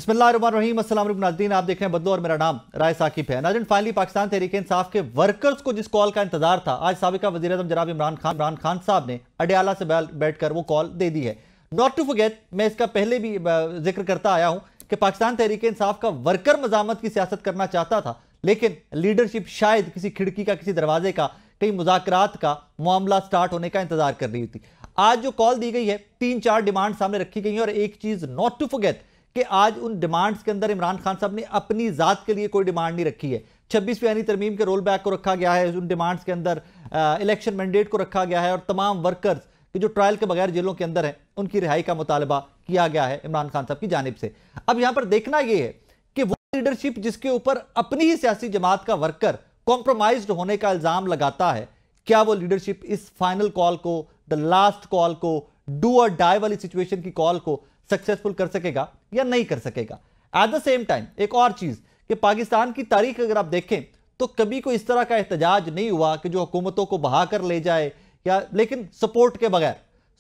बिस्मिल्लाहिर्रहमानिर्रहीम, अस्सलाम वालेकुम नाज़रीन, आप देख रहे हैं बदलो और मेरा नाम राय साकिब है। नाज़रीन, फाइनली पाकिस्तान तहरीक इंसाफ के वर्कर्स को जिस कॉल का इंतजार था, आज साबिका वज़ीर आज़म जनाब इमरान खान साहब ने अडियाला से बैठकर वो कॉल दे दी है। नॉट टू फॉरगेट, मैं इसका पहले भी जिक्र करता आया हूं कि पाकिस्तान तहरीक इंसाफ का वर्कर मज़ामत की सियासत करना चाहता था, लेकिन लीडरशिप शायद किसी खिड़की का, किसी दरवाजे का, कहीं मुज़ाकरात का मामला स्टार्ट होने का इंतजार कर रही थी। आज जो कॉल दी गई है, 3-4 डिमांड सामने रखी गई हैं और एक चीज नॉट टू फॉरगेट कि आज उन डिमांड्स के अंदर इमरान खान साहब ने अपनी जात के लिए कोई डिमांड नहीं रखी है। 26वीं यानी तरमीम के रोल बैक को रखा गया है, उन डिमांड्स के अंदर इलेक्शन मैंडेट को रखा गया है और तमाम वर्कर्स कि जो ट्रायल के बगैर जेलों के अंदर हैं उनकी रिहाई का मुतालबा किया गया है इमरान खान साहब की जानिब से। अब यहां पर देखना यह है कि वो लीडरशिप जिसके ऊपर अपनी ही सियासी जमात का वर्कर कॉम्प्रोमाइज्ड होने का इल्जाम लगाता है, क्या वो लीडरशिप इस फाइनल कॉल को, द लास्ट कॉल को, डू और डाई वाली सिचुएशन की कॉल को सक्सेसफुल कर सकेगा या नहीं कर सकेगा। एट द सेम टाइम एक और चीज कि पाकिस्तान की तारीख अगर आप देखें तो कभी कोई इस तरह का एहतजाज नहीं हुआ कि जो हुकूमतों को बहा कर ले जाए, या लेकिन सपोर्ट के बगैर।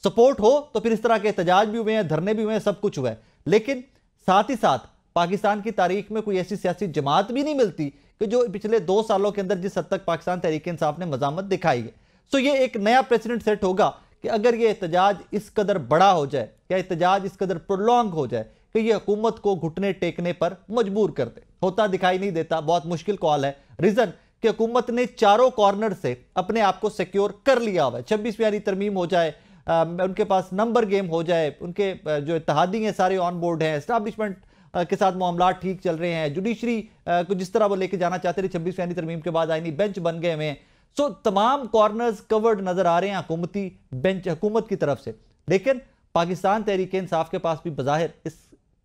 सपोर्ट हो तो फिर इस तरह के एहतजाज भी हुए हैं, धरने भी हुए हैं, सब कुछ हुआ है, लेकिन साथ ही साथ पाकिस्तान की तारीख में कोई ऐसी सियासी जमात भी नहीं मिलती कि जो पिछले 2 सालों के अंदर जिस हद तक पाकिस्तान तहरीक इंसाफ ने मज़ामत दिखाई है। सो ये एक नया प्रेसिडेंट सेट होगा कि अगर ये एहतजाज इस कदर बड़ा हो जाए या एहतजाज इस कदर प्रोलॉन्ग हो जाए कि ये हुकूमत को घुटने टेकने पर मजबूर कर दे। होता दिखाई नहीं देता, बहुत मुश्किल कॉल है। रीजन कि हुकूमत ने चारों कॉर्नर से अपने आप को सिक्योर कर लिया हुआ है। 26वीं यानी तरमीम हो जाए, उनके पास नंबर गेम हो जाए, उनके जो इत्तेहादी हैं सारे ऑन बोर्ड हैं, एस्टैब्लिशमेंट के साथ मामला ठीक चल रहे हैं, जुडिशरी को जिस तरह वो लेके जाना चाहते थे 26वीं यानी तरमीम के बाद आईनी बेंच बन गए हुए हैं। सो तमाम कॉर्नर्स कवर्ड नजर आ रहे हैं हुकूमती बेंच, हुकूमत की तरफ से। लेकिन पाकिस्तान तहरीक इंसाफ के पास भी बज़ाहिर इस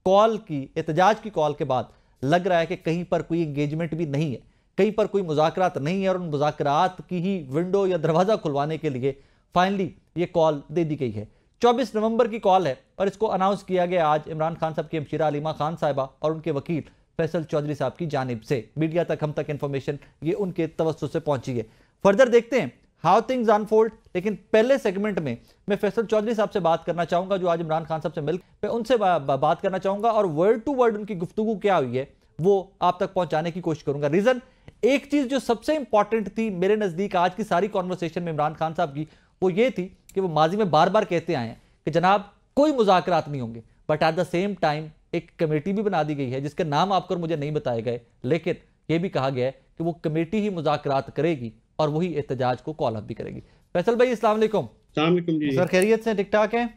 कॉल की, एहतजाज की कॉल के बाद लग रहा है कि कहीं पर कोई इंगेजमेंट भी नहीं है, कहीं पर कोई मुज़ाकरात नहीं है और उन मुज़ाकरात की ही विंडो या दरवाज़ा खुलवाने के लिए फाइनली ये कॉल दे दी गई है। 24 नवंबर की कॉल है और इसको अनाउंस किया गया आज इमरान खान साहब की हमशीरा अलीमा खान साहिबा और उनके वकील फैसल चौधरी साहब की जानिब से। मीडिया तक, हम तक इंफॉर्मेशन ये उनके तवज्जुह से पहुंची है। फर्दर देखते हैं हाउ थिंग्स अनफोल्ड, लेकिन पहले सेगमेंट में मैं फैसल चौधरी साहब से बात करना चाहूंगा जो आज इमरान खान साहब से मिलकर उनसे बात करना चाहूंगा और वर्ड टू वर्ड उनकी गुफ्तगू क्या हुई है वो आप तक पहुंचाने की कोशिश करूंगा। रीजन, एक चीज जो सबसे इंपॉर्टेंट थी मेरे नजदीक आज की सारी कॉन्वर्सेशन में इमरान खान साहब की, वो ये थी कि वो माजी में बार बार कहते आए हैं कि जनाब कोई मुज़ाकरात नहीं होंगे, but at the same time एक कमेटी भी बना दी गई है जिसके नाम आपको मुझे नहीं बताए गए, लेकिन यह भी कहा गया है कि वो कमेटी ही मुज़ाकरात करेगी और वही एहतजाज को कॉल अप भी करेगी। फैसल भाई, अस्सलाम वालेकुम। जी सर, खैरियत से, ठीक ठाक है?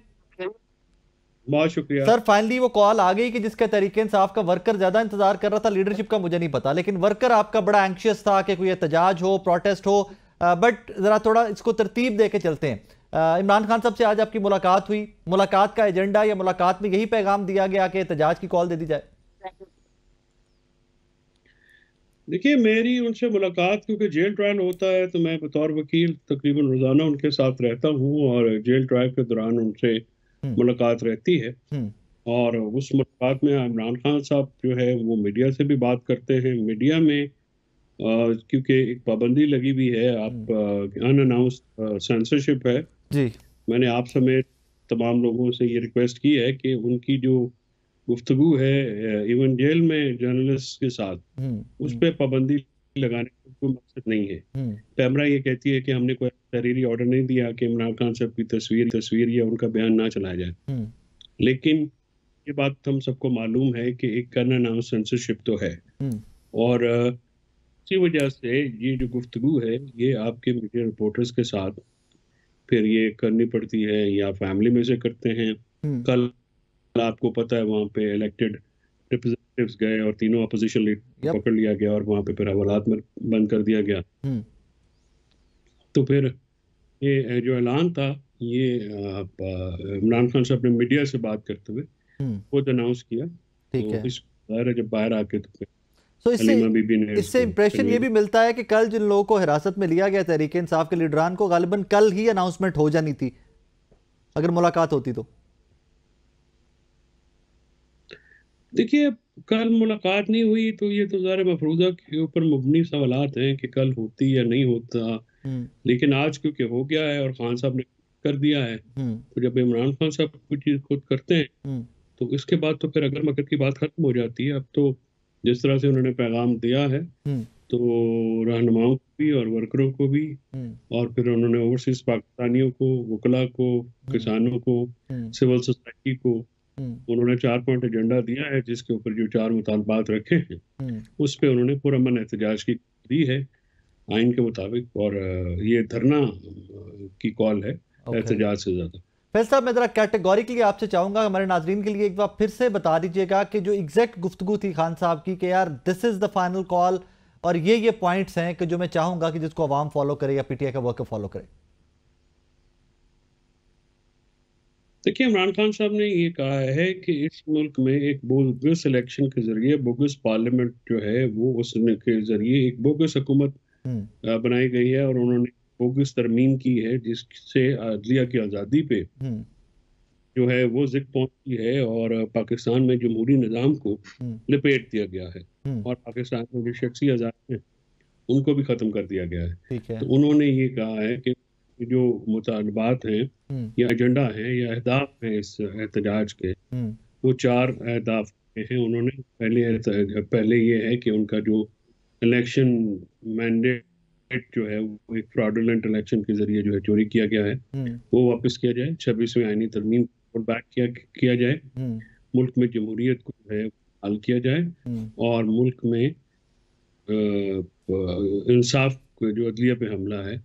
बहुत शुक्रिया सर। फाइनली वो कॉल आ गई कि जिसका तहरीक इंसाफ का वर्कर ज्यादा इंतजार कर रहा था, लीडरशिप का मुझे नहीं पता, लेकिन वर्कर आपका बड़ा एंक्शियस था कि कोई एहतजाज हो, प्रोटेस्ट हो। बट जरा थोड़ा इसको तरतीब दे के चलते हैं। इमरान खान साहब से आज आपकी मुलाकात हुई, मुलाकात का एजेंडा या मुलाकात में यही पैगाम दिया गया कि एहतजाज की कॉल दे दी जाए? देखिए, मेरी उनसे मुलाकात, क्योंकि जेल ट्रायल होता है तो मैं बतौर वकील तकरीबन रोजाना उनके साथ रहता हूँ और जेल ट्रायल के दौरान उनसे मुलाकात रहती है। और उस मुलाकात में इमरान खान साहब जो है वो मीडिया से भी बात करते हैं। मीडिया में क्योंकि एक पाबंदी लगी हुई है, आप अनअनाउंस्ड सेंसरशिप है जी। मैंने आप समेत तमाम लोगों से ये रिक्वेस्ट की है कि उनकी जो गुफ्तगू है इवन जेल में जर्नलिस्ट के साथ, उस पर पाबंदी लगाने का कोई मकसद नहीं है। पैमरा ये कहती है कि हमने कोई तहरीरी ऑर्डर नहीं दिया कि इमरान खान साहब की तस्वीर या उनका बयान ना चलाया जाए, लेकिन ये बात हम सबको मालूम है कि एक अनअनाउंस्ड सेंसरशिप तो है और इसी वजह से ये जो गुफ्तगू है ये आपके मीडिया रिपोर्टर्स के साथ फिर ये करनी पड़ती है या फैमिली में से करते हैं। कल आपको पता है वहाँ पे इलेक्टेड रिप्रेजेंटेटिव्स गए और तीनों अपोजिशन लीडर पकड़ लिया गया और वहाँ पे फिर हवालात में बंद कर दिया गया। तो फिर ये जो ऐलान था ये इमरान खान साहब ने मीडिया से बात करते हुए खुद अनाउंस किया। तो इस जब बाहर आके तो तो इससे इंप्रेशन ये भी मिलता है कि कल जिन लोगों को हिरासत में लिया गया तहरीक इंसाफ के लीडरान को गालिबन कल ही अनाउंसमेंट हो जानी थी अगर मुलाकात होती तो। देखिए, कल मुलाकात नहीं हुई तो ये तो ज़ाहिर मफरूज़ा के ऊपर मुबनी सवालात हैं कि कल होती या नहीं होता, लेकिन आज क्योंकि हो गया है और खान साहब ने कर दिया है, तो जब इमरान खान साहब कोई चीज़ खुद करते हैं तो इसके बाद तो फिर अगर मकर की बात खत्म हो जाती है। अब तो जिस तरह से उन्होंने पैगाम दिया है, तो रहनुमाओं को भी और वर्करों को भी, और फिर उन्होंने ओवरसीज पाकिस्तानियों को, वकला को, किसानों को, सिविल सोसाइटी को, उन्होंने 4 पॉइंट एजेंडा दिया है, जिसके ऊपर जो 4 मुतालबात रखे हैं उस पे उन्होंने पुरअमन एहतजाज की दी है आइन के मुताबिक। और ये धरना की कॉल है, एहतजाज से ज्यादा। फैज साहब, मैं जरा कैटेगोरिकली आपसे चाहूंगा, हमारे नाजरीन के लिए एक बार फिर से बता दीजिएगा कि जो एग्जैक्ट गुफ्तगू थी खान साहब की कि यार this is the final call, और ये पॉइंट्स हैं कि जो मैं चाहूंगा कि जिसको अवाम फॉलो करे या पीटीआई का वर्कर फॉलो करे। देखिए, इमरान खान साहब ने ये कहा है कि इस मुल्क में एक बोगस इलेक्शन के जरिए, बोगस पार्लियामेंट जो है वो उसने के जरिए एक बोगस हुकूमत बनाई गई है, और उन्होंने बोगस तरमीम की है जिससे अदलिया की आज़ादी पे जो है वो जिद पहुंची है, और पाकिस्तान में जमहूरी निज़ाम को लपेट दिया गया है, और पाकिस्तान में जो शख्सी आज़ादी है उनको भी ख़त्म कर दिया गया है। तो उन्होंने ये कहा है कि जो मुतालबात हैं या एजेंडा है या अहदाफ हैं इस एहतजाज के, वो 4 अहदाफ हैं। उन्होंने पहले ये है कि उनका जो इलेक्शन मैंडेट जो है वो एक फ्रॉडुलेंट इलेक्शन के जरिए जो है चोरी किया गया है, वो वापस किया जाए। 26वीं आईनी तरमीम को बैक किया जाए, मुल्क में जमहूरियत को जो है हाल किया जाए, और मुल्क में इंसाफ जो अदलिया पे हमला है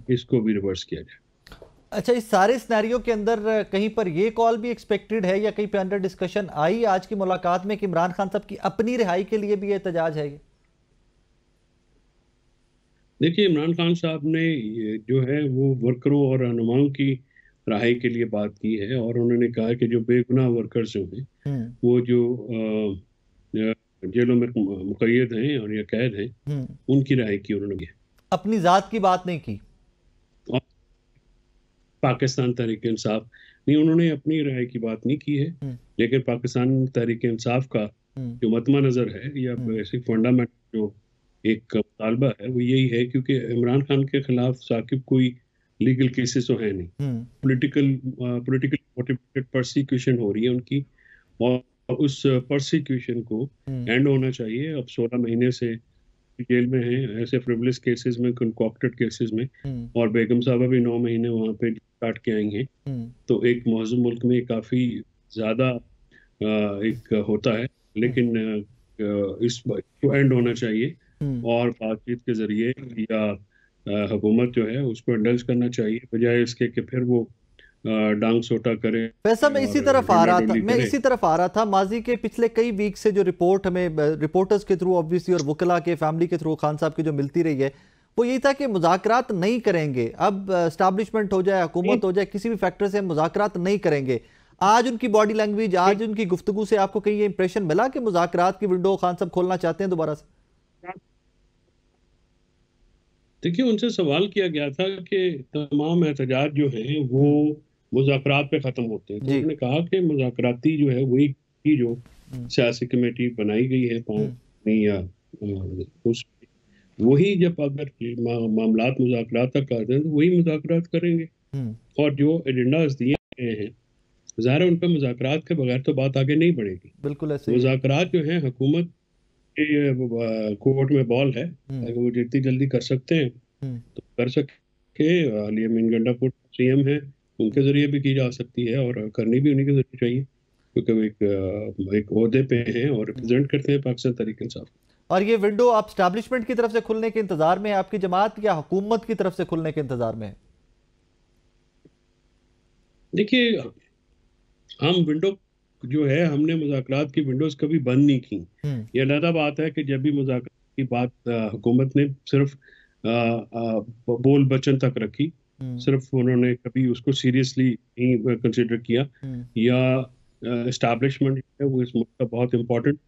इसको भी रिवर्स किया जाए। अच्छा, इस सारे सिनेरियो के अंदर कहीं पर ये कॉल भी एक्सपेक्टेड है या कहीं पे अंडर डिस्कशन आई आज की मुलाकात में कि इमरान खान साहब की अपनी रिहाई के लिए भी ये एहतजाज है? देखिए, इमरान खान साहब ने जो है वो वर्करों और रहनुमाओं की रहाई के लिए बात की है, और उन्होंने कहा कि जो बेगुनाह वर्कर्स जो हैं वो जो जेलों में मुक़य्यद हैं और या कैद हैं उनकी रहाई की उन्होंने की। अपनी जात की बात नहीं की। पाकिस्तान तहरीक इंसाफ नहीं, उन्होंने अपनी रहाई की बात नहीं की है, लेकिन पाकिस्तान तहरीक इंसाफ का जो मतमा नज़र है या बेसिक फंडामेंटल जो एक मुतालबा है वो यही है, क्योंकि इमरान खान के खिलाफ साकिब कोई लीगल केसेस तो है नहीं, पॉलिटिकल मोटिवेटेड परसिक्यूशन हो रही है उनकी, और उस परसिक्यूशन को एंड होना चाहिए। अब 16 महीने से जेल में हैं ऐसे फ्रिवलेस केसेस में, कंकॉक्टेड केसेस में, और बेगम साहबा भी 9 महीने वहां पे काट के आई हैं। तो एक मौजूद मुल्क में काफी ज्यादा एक होता है, लेकिन इस को एंड होना चाहिए, और बातचीत के जरिए या हुकूमत जो है उसको इंडल्ज करना चाहिए, बजाय इसके कि फिर वो डांग सोटा करे। वैसा मैं इसी तरफ आ रहा था माजी के पिछले कई वीक से जो रिपोर्ट हमें रिपोर्टर्स के थ्रू ऑब्वियसली और वकला के फैमिली के थ्रू खान साहब की जो मिलती रही है वो यही था कि मुज़ाकरात नहीं करेंगे, अब एस्टैब्लिशमेंट हो जाए, हुकूमत हो जाए, किसी भी फैक्टर से मुज़ाकरात नहीं करेंगे। आज उनकी बॉडी लैंग्वेज, आज उनकी गुफ्तगू से आपको कहीं ये इंप्रेशन मिला कि मुज़ाकरात की विंडो खान साहब खोलना चाहते हैं दोबारा से? देखिए, उनसे सवाल किया गया था कि तमाम एहतजाज जो हैं वो मुज़ाकरात पे ख़त्म होते हैं, तो उन्होंने कहा कि मुज़ाकराती जो है वही की जो सियासी कमेटी बनाई गई है या उस वही जब अगर मामलात मुज़ाकरात तक आते हैं तो वही मुज़ाकरात करेंगे, और जो एजेंडाज दिए गए हैं ज़ाहिर उन पर मुज़ाकरात के बगैर तो बात आगे नहीं बढ़ेगी। बिल्कुल ऐसे मुज़ाकरात जो है हुकूमत के कोर्ट में बॉल है, अगर वो जितनी जल्दी कर सकते हैं तो कर सके। अली अमीन गंडापुर सीएम है, उनके जरिए भी की जा सकती है, और करनी भी उन्हीं के जरिए चाहिए, क्योंकि वो एक ओहदे पे हैं और रिप्रेजेंट करते हैं पाकिस्तान तहरीक इंसाफ। और ये विंडो आप एस्टैब्लिशमेंट की तरफ से खुलने के इंतजार में है आपकी जमात, या हुकूमत की तरफ से खुलने के इंतजार में है? देखिए, हम विंडो जो है हमने मुज़ाकरात की विंडोज कभी बंद नहीं की। ये अलग बात है कि जब भी मुज़ाकरात की बात हुकूमत ने सिर्फ बोल बचन तक रखी, सिर्फ उन्होंने कभी उसको सीरियसली नहीं कंसिडर किया, या एस्टैब्लिशमेंट है वो इस मुल्क का बहुत इंपॉर्टेंट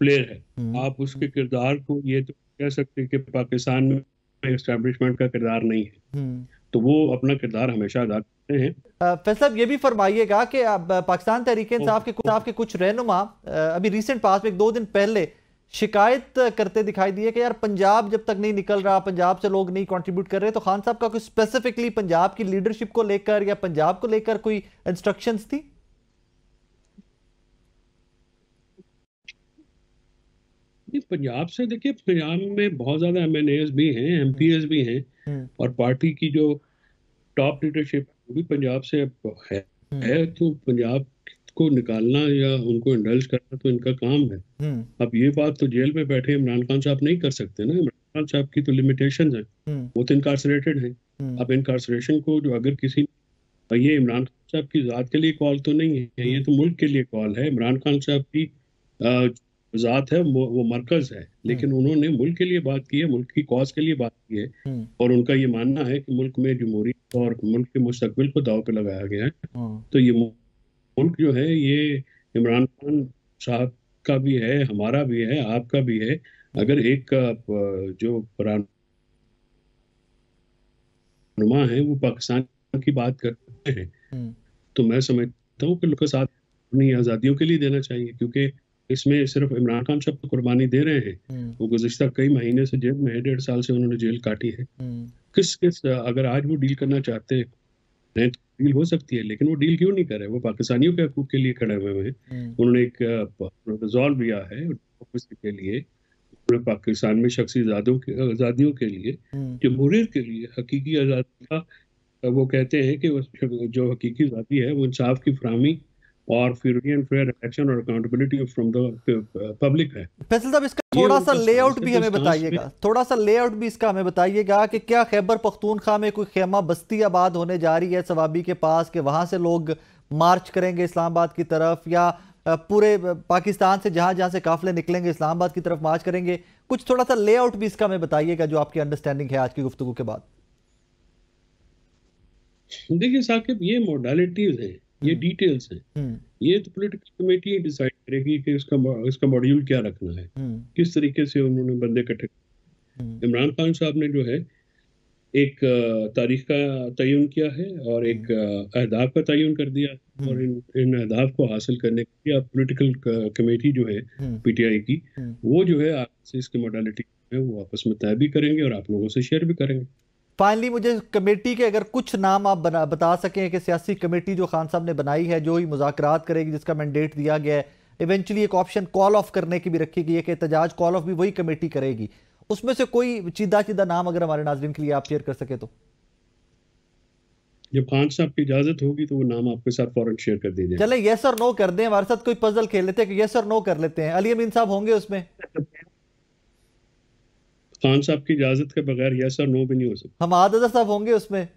प्लेयर है। आप उसके किरदार को ये तो कह सकते हैं कि पाकिस्तान में एस्टैब्लिशमेंट का किरदार नहीं है, तो वो अपना किरदार हमेशा अदा करते हैं। फैसल साहब, ये भी फरमाइएगा कि पाकिस्तान तहरीक इंसाफ के कुछ रहनुमा अभी रिसेंट पास में 1-2 दिन पहले शिकायत करते दिखाई दिए कि यार पंजाब जब तक नहीं निकल रहा, पंजाब से लोग नहीं कंट्रीब्यूट कर रहे, तो खान साहब का कोई स्पेसिफिकली पंजाब की लीडरशिप को लेकर या पंजाब को लेकर कोई इंस्ट्रक्शंस थी? नहीं, पंजाब से देखिए, पंजाब में बहुत ज्यादा एमएनएस भी हैं, एमपीएस भी हैं, और पार्टी की जो टॉप लीडरशिप वो भी पंजाब से है है तो पंजाब को निकालना या उनको इंडल्ज करना तो इनका काम है। अब ये बात तो जेल में बैठे इमरान खान साहब नहीं कर सकते ना, इमरान खान साहब की तो लिमिटेशंस हैं, वो तो इनकार्सरेटेड हैं। अब इनकार्सरेशन को जो अगर किसी, ये इमरान खान साहब की जात के लिए कॉल तो नहीं है, ये तो मुल्क के लिए कॉल है। इमरान खान साहब की जात है, वो मरकज है, लेकिन उन्होंने मुल्क के लिए बात की है, मुल्क की कॉज के लिए बात की है, और उनका ये मानना है कि मुल्क में जमहूरियत और मुल्क के मुस्तकबिल को दांव पे लगाया गया है। तो ये मुल्क जो है ये इमरान खान साहब का भी है, हमारा भी है, आपका भी है। अगर एक जो नुमा है वो पाकिस्तान की बात करते हैं, तो मैं समझता हूँ कि लोग के साथ अपनी आज़ादियों के लिए देना चाहिए, क्योंकि इसमें सिर्फ इमरान खान साहब तो कुर्बानी दे रहे हैं। वो गुज़िश्ता कई महीने से जेल में है, 1.5 साल से उन्होंने जेल काटी है। किस किस अगर आज वो डील करना चाहते हैं तो डील हो सकती है, लेकिन वो डील क्यों नहीं कर रहे? वो पाकिस्तानियों के हकूक के लिए खड़े हुए हैं। उन्होंने एक रिजॉल्व लिया है डेमोक्रेसी के लिए, पूरे पाकिस्तान में शख्सी आज़ादियों के लिए, जमहूरियत के लिए, हकीकी आज़ादी का वो कहते हैं कि जो हकीकी आज़ादी है वो इंसाफ की फराहमी और फ्री एंड फेयर इलेक्शन और अकाउंटेबिलिटी फ्रॉम द पब्लिक है। फैसल साहब, इसका ये थोड़ा सा उनका लेआउट स्टांस भी है, तो हमें स्टांस में बताइएगा, थोड़ा सा लेआउट भी इसका हमें बताइएगा कि क्या खैबर पख्तूनख्वा में कोई खेमा बस्ती आबाद होने जा रही है सवाबी के पास, कि वहां से लोग मार्च करेंगे इस्लामाबाद की तरफ, या पूरे पाकिस्तान से जहां जहां से काफिले निकलेंगे इस्लामाबाद की तरफ मार्च करेंगे? कुछ थोड़ा सा लेआउट भी इसका हमें बताइएगा, जो आपकी अंडरस्टैंडिंग है आज की गुफ्तगू के बाद। देखिए साकिब, ये मोडालिटीज हैं, ये डिटेल्स हैं। ये तो पॉलिटिकल कमेटी डिसाइड करेगी कि इसका मॉड्यूल क्या रखना है, किस तरीके से उन्होंने बंदे इकट्ठे। इमरान खान साहब ने जो है एक तारीख का तयन किया है और एक अहदाफ का तयन कर दिया है, और इन अहदाफ को हासिल करने के लिए अब पॉलिटिकल कमेटी जो है पीटीआई की, वो जो है आपसे इसकी मोडालिटी है वो आपस में तय भी करेंगे और आप लोगों से शेयर भी करेंगे। फाइनली मुझे कमेटी के अगर कुछ नाम आप बता सकें कि सियासी कमेटी जो खान साहब ने बनाई है, जो ही मुज़ाकरात करेगी, जिसका मैंडेट दिया गया है, इवेंचुअली एक ऑप्शन कॉल ऑफ करने की भी रखी गई है कि एहतजाज कॉल ऑफ भी वही कमेटी करेगी, उसमें से कोई सीधा सीधा नाम अगर हमारे नाज़रीन के लिए आप शेयर कर सके तो? जब खान साहब की इजाजत होगी तो वो नाम आपके साथ फौरन शेयर कर दीजिए। चले यस और नो कर दें, हमारे साथ कोई पजल खेल लेते हैं कि यस और नो कर लेते हैं। अली अमीन साहब होंगे उसमें? खान साहब की इजाजत के बगैर यस और नो भी नहीं हो सकता। हमाद अजहर साहब होंगे उसमें?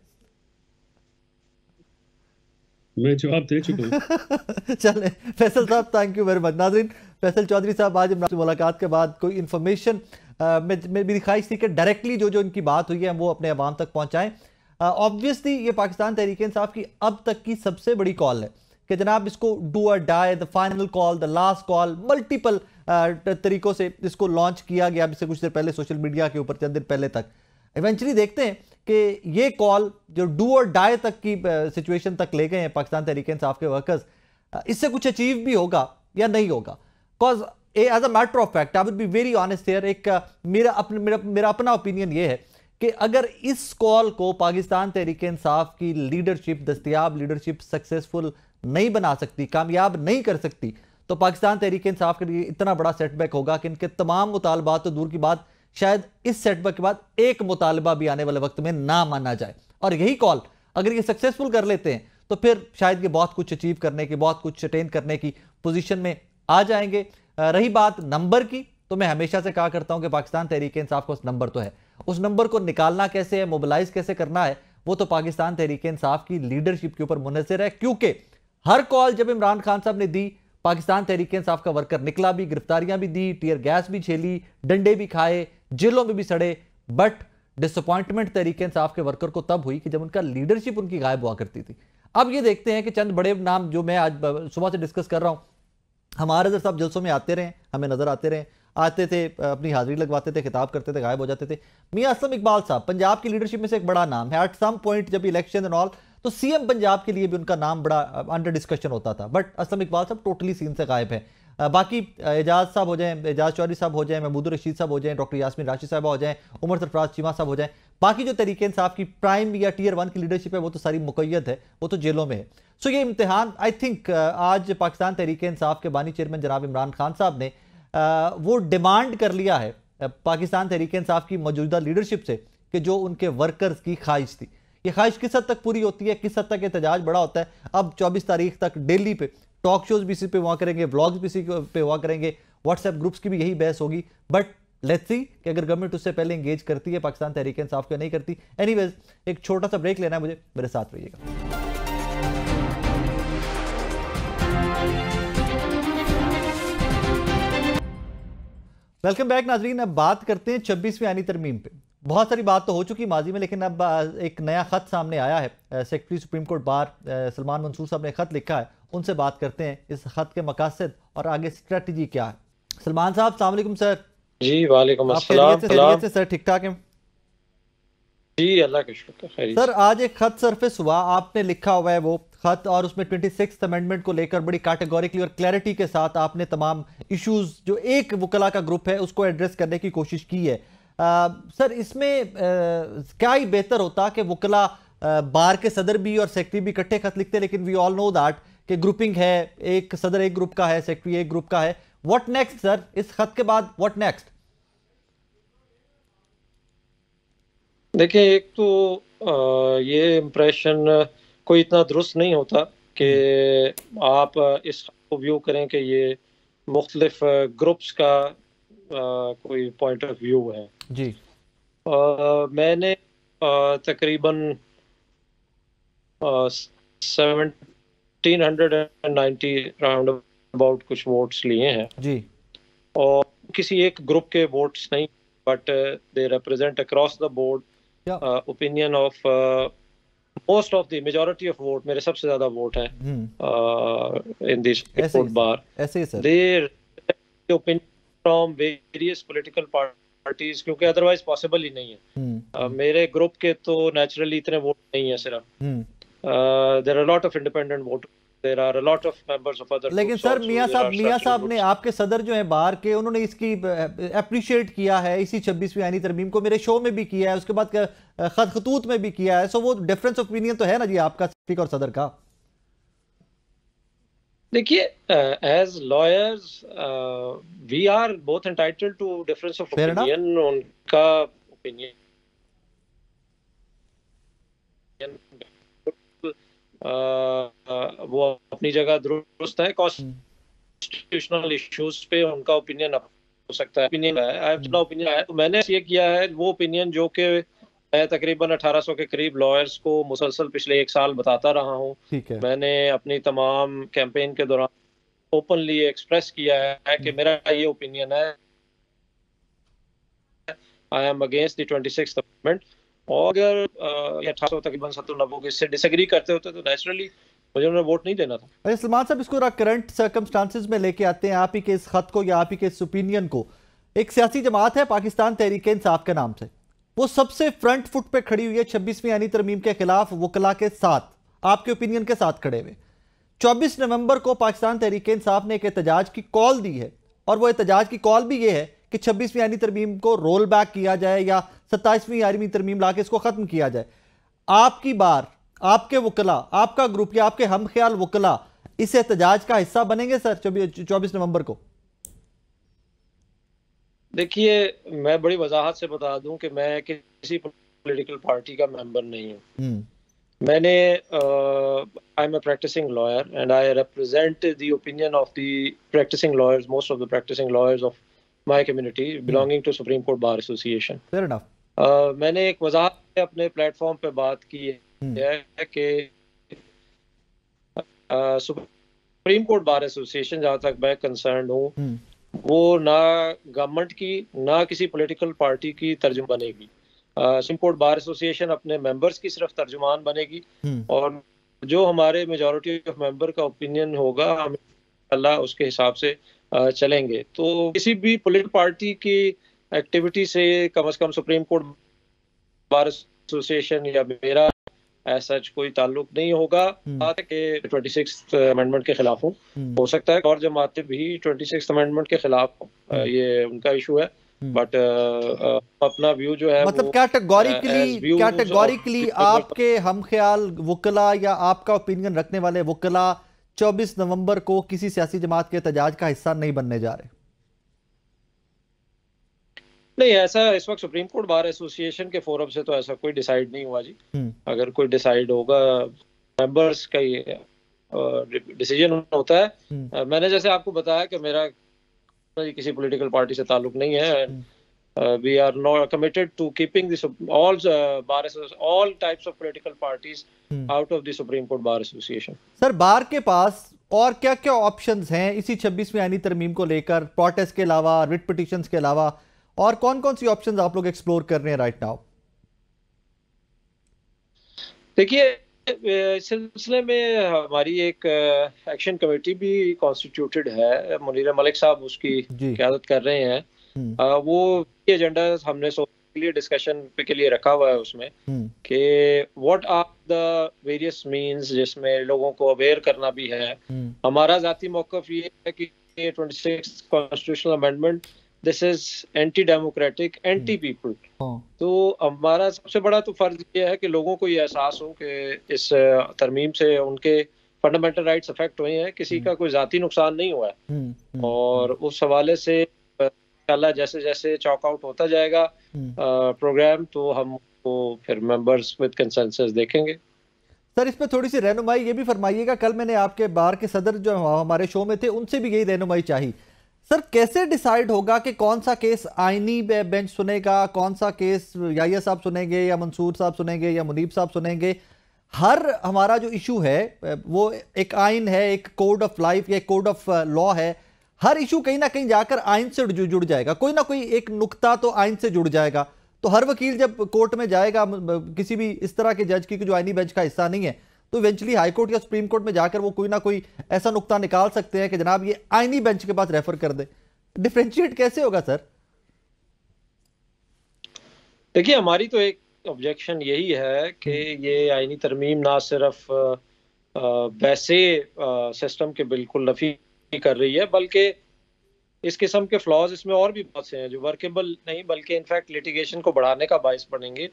मैं जवाब दे चुका हूं। चले फैसल साहब, थैंक यू वेरी मच। नाज़रीन, फैसल चौधरी साहब आज इमरान से मुलाकात के बाद कोई इन्फॉर्मेशन मेरी ख्वाहिश थी कि डायरेक्टली जो इनकी बात हुई है वो अपने अवाम तक पहुंचाएं। ऑब्वियसली ये पाकिस्तान तहरीक इंसाफ की अब तक की सबसे बड़ी कॉल है कि जनाब इसको डू और die, the final call, the last call, multiple तरीकों से इसको लॉन्च किया गया इससे कुछ देर पहले सोशल मीडिया के ऊपर, चंद दिन पहले तक। इवेंचुअली देखते हैं कि ये कॉल जो डू और डाई तक की सिचुएशन तक ले गए हैं पाकिस्तान तहरीक इंसाफ के वर्कर्स, इससे कुछ अचीव भी होगा या नहीं होगा? Because as a matter of fact I would be very honest here, एक मेरा अपना ओपिनियन ये है कि अगर इस कॉल को पाकिस्तान तहरीक इंसाफ की लीडरशिप, दस्तयाब लीडरशिप सक्सेसफुल नहीं बना सकती, कामयाब नहीं कर सकती, तो पाकिस्तान तहरीक इंसाफ के लिए इतना बड़ा सेटबैक होगा कि इनके तमाम मुतालबात तो दूर की बात, शायद इस सेटबैक के बाद एक मुतालबा भी आने वाले वक्त में ना माना जाए। और यही कॉल अगर ये सक्सेसफुल कर लेते हैं तो फिर शायद ये बहुत कुछ अचीव करने की, बहुत कुछ अटेन करने की पोजीशन में आ जाएंगे। रही बात नंबर की, तो मैं हमेशा से कहा करता हूं कि पाकिस्तान तहरीक इंसाफ का उस नंबर तो है, उस नंबर को निकालना कैसे है, मोबिलाइज कैसे करना है, वो तो पाकिस्तान तहरीक इंसाफ की लीडरशिप के ऊपर मुनहसर है। क्योंकि हर कॉल जब इमरान खान साहब ने दी, पाकिस्तान तहरीक इंसाफ का वर्कर निकला भी, गिरफ्तारियां भी दी, टीयर गैस भी झेली, डंडे भी खाए, जेलों में भी सड़े, बट डिसअपॉइंटमेंट तहरीक इंसाफ के वर्कर को तब हुई कि जब उनका लीडरशिप उनकी गायब हुआ करती थी। अब ये देखते हैं कि चंद बड़े नाम जो मैं आज सुबह से डिस्कस कर रहा हूं, हमारे अजहर साहब जलसों में आते रहे, हमें नजर आते रहे, आते थे, अपनी हाजिरी लगवाते थे, खिताब करते थे, गायब हो जाते थे। मियां असलम इकबाल साहब पंजाब की लीडरशिप में से एक बड़ा नाम है। एट सम पॉइंट जब इलेक्शन एंड ऑल, तो सीएम पंजाब के लिए भी उनका नाम बड़ा अंडर डिस्कशन होता था, बट असलम इकबाल साहब टोटली सीन से गायब है। बाकी एजाज साहब हो जाएं, एजाज चौधरी साहब हो जाएं, महमूद रशीद साहब हो जाएं, डॉक्टर यास्मीन राशिद साहब हो जाएं, उमर सरफराज चीमा साहब हो जाएं, बाकी जो तहरीक इंसाफ की प्राइम या टीयर 1 की लीडरशिप है वो तो सारी मुकैयद है, वो तो जेलों में है। सो ये इम्तिहान आई थिंक आज पाकिस्तान तहरीक इंसाफ के बानी चेयरमैन जनाब इमरान खान साहब ने वो डिमांड कर लिया है पाकिस्तान तहरीक इंसाफ की मौजूदा लीडरशिप से कि जो उनके वर्कर्स की ख्वाहिश थी, ये ख्वाहिश किस हद तक पूरी होती है, किस हद तक एहतजाज बड़ा होता है। अब 24 तारीख तक दिल्ली पे टॉक शोज भी इसी पे हुआ करेंगे, व्लॉग्स भी इसी पे हुआ करेंगे, व्हाट्सएप ग्रुप्स की भी यही बहस होगी। बट लेट्स सी कि अगर गवर्नमेंट उससे पहले एंगेज करती है पाकिस्तान तहरीक इंसाफ को नहीं करती। एनीवेज, एक छोटा सा ब्रेक लेना है मुझे, मेरे साथ रहिएगा। वेलकम बैक नाजरीन। अब बात करते हैं 26वीं आईनी तरमीम पे। बहुत सारी बात तो हो चुकी माजी में, लेकिन अब एक नया खत सामने आया है। Secretary supreme court bar Salman Mansoor साहब ने खत लिखा है, उनसे बात करते हैं इस खत के मकासद और आगे स्ट्रेटजी क्या है। सलमान साहब अस्सलाम वालेकुम सर। जी वालेकुम अस्सलाम। खैरियत से सर? ठीक ठाक है जी, अल्लाह का शुक्र। सर, आज एक खत सरफेस हुआ, आपने लिखा हुआ है वो खत, और उसमें 26th अमेंडमेंट को लेकर बड़ी कैटेगोरिकली और क्लैरिटी के साथ आपने तमाम इश्यूज जो एक वकला का ग्रुप है उसको एड्रेस करने की कोशिश की है। सर, इसमें क्या ही बेहतर होता कि वकला बार के सदर भी और सेक्रेटरी भी इकट्ठे खत लिखते, लेकिन वी ऑल नो दैट कि ग्रुपिंग है, एक सदर एक ग्रुप का है, सेक्रेटरी एक ग्रुप का है। व्हाट नेक्स्ट सर, इस खत के बाद व्हाट नेक्स्ट? देखिए, एक तो ये इम्प्रेशन कोई इतना दुरुस्त नहीं होता कि आप इस को व्यू करें कि ये मुख्तलिफ ग्रुप्स का कोई पॉइंट ऑफ व्यू है जी। मैंने तकरीबन 1790 राउंड अबाउट कुछ वोट्स लिए हैं जी, और किसी एक ग्रुप के वोट्स नहीं, but they represent across the board opinion of most of the majority of vote. मेरे सबसे ज्यादा वोट हैं इन दिस कोर्ट बार। ऐसे ही sir, their opinion from various political parties, क्योंकि अदरवाइज पॉसिबल ही नहीं है। मेरे ग्रुप के तो नेचुरली इतने वोट नहीं है सिर्फ। There are lot of independent vote, there are a lot of members of other. लेकिन सर मियां साहब ने, आपके सदर जो है बार के, उन्होंने इसकी अप्रिशिएट किया है, इसी 26वीं आईनी तरमीम को मेरे शो में भी किया है, उसके बाद खतूत में भी किया है। सो वो डिफरेंस ऑफ ओपिनियन तो है ना जी आपका स्पीकर और सदर का। देखिए, as lawyers we are both entitled to difference of opinion. उनका ओपिनियन वो अपनी जगह दुरुस्त है। कॉन्स्टिट्यूशनल इश्यूज पे उनका ओपिनियन हो सकता है, ओपिनियन है, आई हैव नो ओपिनियन है। तो मैंने ये किया है वो ओपिनियन जो कि मैं तकरीबन 1800 के करीब लॉयर्स को मुसलसल पिछले 1 साल बताता रहा हूँ। मैंने अपनी तमाम कैंपेन के दौरान ओपनली एक्सप्रेस किया है कि मेरा ये ओपिनियन है, I am against the 26th amendment. और अगर 1800 तकरीबन 70-90 इससे डिसएग्री करते होते तो नेचुरली मुझे उन्हें वोट नहीं देना था। अरे सलमान साहब, इसको करंट सर्कमस्टांसेस में लेके आते हैं, आप ही के इस खत को या आप ही के इस ओपिनियन को। एक सियासी जमात है पाकिस्तान तहरीक इंसाफ के नाम से, वो सबसे फ्रंट फुट पे खड़ी हुई है 26वीं आईनी तरमीम के खिलाफ वकला के साथ, आपके ओपिनियन के साथ खड़े हुए। 24 नवंबर को पाकिस्तान तहरीक इंसाफ ने एक एहतजाज की कॉल दी है, और वो एहतजाज की कॉल भी ये है कि 26वीं आईनी तरमीम को रोल बैक किया जाए या 27वीं आईनी तरमीम लाके इसको खत्म किया जाए। आपकी बार, आपके वकला, आपका ग्रुप या आपके हम ख्याल वकला इस एहतजाज का हिस्सा बनेंगे सर 24 नवंबर को? देखिए, मैं बड़ी वजाहत से बता दूं कि मैं किसी पॉलिटिकल पार्टी का मेंबर नहीं हूं। मैंने I am a practising lawyer and I represent the opinion of the practising lawyers, most of the practising lawyers of my community belonging to Supreme court bar Association. Fair enough. मैंने एक वजाहत से अपने platform पे बात की है कि supreme court bar association, जहां तक मैं कंसर्न हूं, वो ना गवर्नमेंट की ना किसी पॉलिटिकल पार्टी की तर्जुमान बनेगी। सुप्रीम कोर्ट बार एसोसिएशन अपने मेंबर्स की सिर्फ तर्जुमान बनेगी, और जो हमारे मेजॉरिटी ऑफ मेंबर का ओपिनियन होगा हम अल्लाह उसके हिसाब से चलेंगे। तो किसी भी पॉलिटिकल पार्टी की एक्टिविटी से कम सुप्रीम कोर्ट बार एसोसिएशन या मेरा ऐसा कोई ताल्लुक नहीं होगा। बात है कि 26th अमेंडमेंट के खिलाफ हूँ, हो सकता है और जमातें भी 26th अमेंडमेंट के खिलाफ हो, ये उनका इशू है। बट अपना व्यू जो है, मतलब कैटेगोरिकली आपके हम ख्याल वकला या आपका ओपिनियन रखने वाले वकला 24 नवंबर को किसी सियासी जमात के एहतजाज का हिस्सा नहीं बनने जा रहे? नहीं, ऐसा इस वक्त सुप्रीम कोर्ट बार एसोसिएशन के फोरम से तो ऐसा कोई डिसाइड नहीं हुआ जी। अगर कोई डिसाइड होगा, मेंबर्स का ये डिसीजन होता है। मैंने जैसे आपको बताया कि मेरा किसी पॉलिटिकल पार्टी से ताल्लुक नहीं है। We are not committed to keeping all types of political parties out of the supreme court bar association. Sir, bar के पास और क्या क्या ऑप्शंस हैं इसी 26वीं आईनी तरमीम को लेकर, प्रोटेस्ट के अलावा, रिट पिटीशंस के अलावा, और कौन कौन सी ऑप्शंस आप लोग एक्सप्लोर कर रहे हैं राइट नाउ? देखिए, इस सिलसिले में हमारी एक एक्शन कमेटी भी कॉन्स्टिट्यूटेड है। मुनीर मलिक साहब उसकी क़यादत कर रहे हैं। वो एजेंडा हमने के लिए डिस्कशन के लिए रखा हुआ है उसमें कि what are the various means, जिसमें लोगों को अवेयर करना भी है। हमारा जाती मौक़िफ़ ये है कि 26th constitutional amendment this is anti democratic, anti people. तो हमारा सबसे बड़ा तो फर्ज ये है कि लोगों को ये एहसास हो कि इस तरमीम से उनके फंडामेंटल राइट्स अफेक्ट हुए हैं, किसी का कोई जाती नुकसान नहीं हुआ है। और उस हवाले से जैसे जैसे चॉक आउट होता जाएगा प्रोग्राम, तो हम तो फिर मेंबर्स विद कंसेंसस देखेंगे। सर, इस पे थोड़ी सी रहनुमाई ये भी फरमाइएगा। कल मैंने आपके बार के सदर जो हमारे शो में थे उनसे भी यही रहनुमाई चाहिए। सर, कैसे डिसाइड होगा कि कौन सा केस आईनी बेंच सुनेगा, कौन सा केस याहिया साहब सुनेंगे या मंसूर साहब सुनेंगे या मुनीब साहब सुनेंगे? हर हमारा जो इशू है वो एक आइन है, एक कोड ऑफ लाइफ या एक कोड ऑफ लॉ है। हर इशू कहीं ना कहीं जाकर आइन से जुड़ जाएगा, कोई ना कोई एक नुक्ता तो आइन से जुड़ जाएगा। तो हर वकील जब कोर्ट में जाएगा किसी भी इस तरह के जज की जो आईनी बेंच का हिस्सा नहीं है, तो इवेंचुअली हाई कोर्ट या सुप्रीम कोर्ट में जाकर वो कोई ना कोई ऐसा नुक्ता निकाल सकते हैं कि जनाब ये आईनी बेंच के पास रेफर कर दे। डिफरेंशिएट कैसे होगा सर? देखिए, हमारी तो एक ऑब्जेक्शन यही है कि ये आईनी तरमीम ना सिर्फ वैसे सिस्टम के बिल्कुल नफी कर रही है, बल्कि इस किस्म के फ्लॉज इसमें और भी बहुत से हैं जो वर्केबल नहीं, बल्कि इनफैक्ट लिटिगेशन को बढ़ाने का बाइस बनेंगे,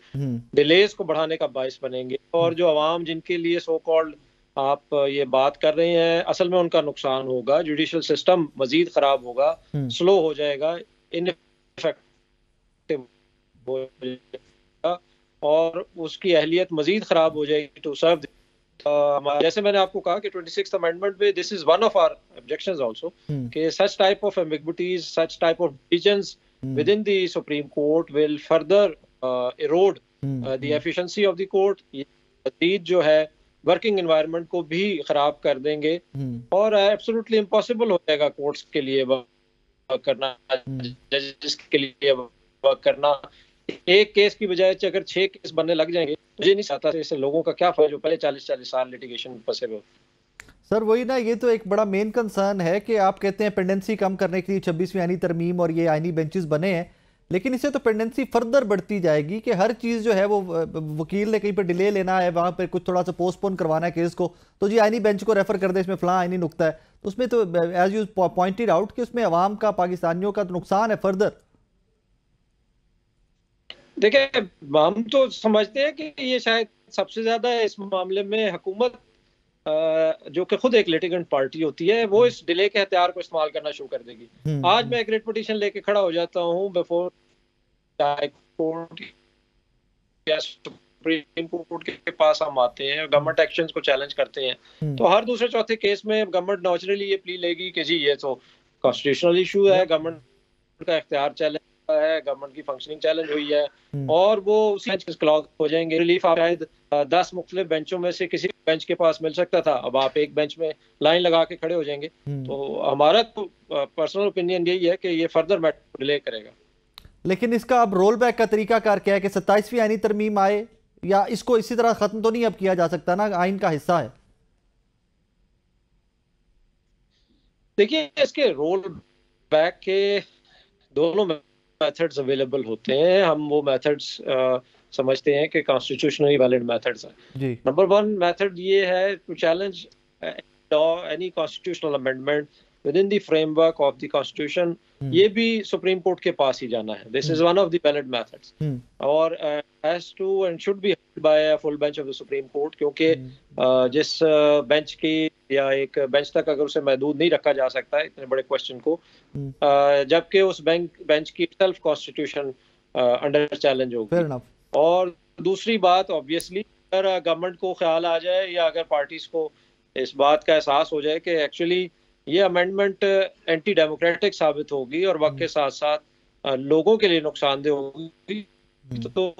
डिलेज को बढ़ाने का बाइस बनेंगे। और जो अवाम जिनके लिए सो कॉल्ड आप ये बात कर रहे हैं, असल में उनका नुकसान होगा। जुडिशियल सिस्टम मजीद खराब होगा, स्लो हो जाएगा, इनफेक्टिव हो जाएगा, और उसकी अहलियत मजीद खराब हो जाएगी टू सर्व। जैसे मैंने आपको कहा कि 26th अमेंडमेंट में this is one of our objections also कि such type of ambiguities, such type of decisions within the supreme court will further erode the efficiency of the court. ये जो है वर्किंग एनवायरनमेंट को भी खराब कर देंगे और एब्सोल्युटली इम्पॉसिबल हो जाएगा कोर्ट्स के लिए वर्क करना, जजेस के लिए वर्क करना। एक केस की बजाय अगर 6 केस बनने लग जाएंगे, मुझे नहीं चाहता इससे लोगों का क्या फायदा जो पहले 40-40 साल लिटिगेशन में फंसे हुए। सर, वही ना, ये तो एक बड़ा मेन कंसर्न है कि आप कहते हैं पेंडेंसी कम करने के लिए 26वीं आईनी तरमीम और ये आईनी बेंचेस बने हैं, लेकिन इससे तो पेंडेंसी फर्दर बढ़ती जाएगी कि हर चीज़ जो है वो वकील ने कहीं पर डिले लेना है, वहाँ पर कुछ थोड़ा सा पोस्टपोन करवाना है केस को, तो जी आईनी बेंच को रेफर कर दे, इसमें फलां आईनी नुकता है। तो उसमें तो एज यू पॉइंटेड आउट कि उसमें अवाम का, पाकिस्तानियों का तो नुकसान है फर्दर। देखिए, हम तो समझते हैं कि ये शायद सबसे ज्यादा इस मामले में हुकूमत जो कि खुद एक लिटिगेंट पार्टी होती है, वो इस डिले के हथियार को इस्तेमाल करना शुरू कर देगी। आज मैं एक रिट पिटीशन लेके खड़ा हो जाता हूँ बिफोर हाई कोर्ट या सुप्रीम कोर्ट के पास हम आते हैं, गवर्नमेंट एक्शंस को चैलेंज करते हैं, तो हर दूसरे चौथे केस में गवर्नमेंट नेचुरली ये प्ली लेगी कि जी ये तो कॉन्स्टिट्यूशनल इशू है, गवर्नमेंट का इख्तियार चैलेंज है, गवर्नमेंट की फंक्शनिंग चैलेंज हुई है, और वो उसी बेंच क्लॉग हो जाएंगे। रिलीफ आप शायद 10 मुख्तलिफ बेंचों में से किसी बेंच के पास मिल सकता था, अब आप एक बेंच में लाइन लगा के खड़े हो जाएंगे। तो हमारा तो पर्सनल ओपिनियन यही है कि ये फर्दर मैटर डिले करेगा। लेकिन इसका अब रोल बैक का तरीका कार क्या है कि 27वीं आईनी तरमीम आए, या इसको इसी तरह खत्म तो नहीं अब किया जा सकता ना, आइन का हिस्सा है। देखिए, इसके रोल बैक के दोनों मेथड्स अवेलेबल होते हैं। हम वो मेथड्स समझते हैं कि कॉन्स्टिट्यूशनली वैलिड मेथड्स हैं। नंबर 1 मेथड ये है to challenge any constitutional amendment within the framework of the constitution. ये भी सुप्रीम कोर्ट के पास ही जाना है। This is one of the valid methods, और has to and should be held by a full bench of the supreme court, क्योंकि जिस बेंच की या एक बेंच तक अगर उसे महदूद नहीं रखा जा सकता है इतने बड़े क्वेश्चन को, जबकि उस बेंच की सेल्फ कॉन्स्टिट्यूशन अंडर चैलेंज होगी। और दूसरी बात, ऑब्वियसली अगर गवर्नमेंट को ख्याल आ जाए या अगर पार्टीज को इस बात का एहसास हो जाए कि एक्चुअली ये अमेंडमेंट एंटी डेमोक्रेटिक साबित होगी और वक्त के साथ साथ लोगों के लिए नुकसानदेह होगी, तो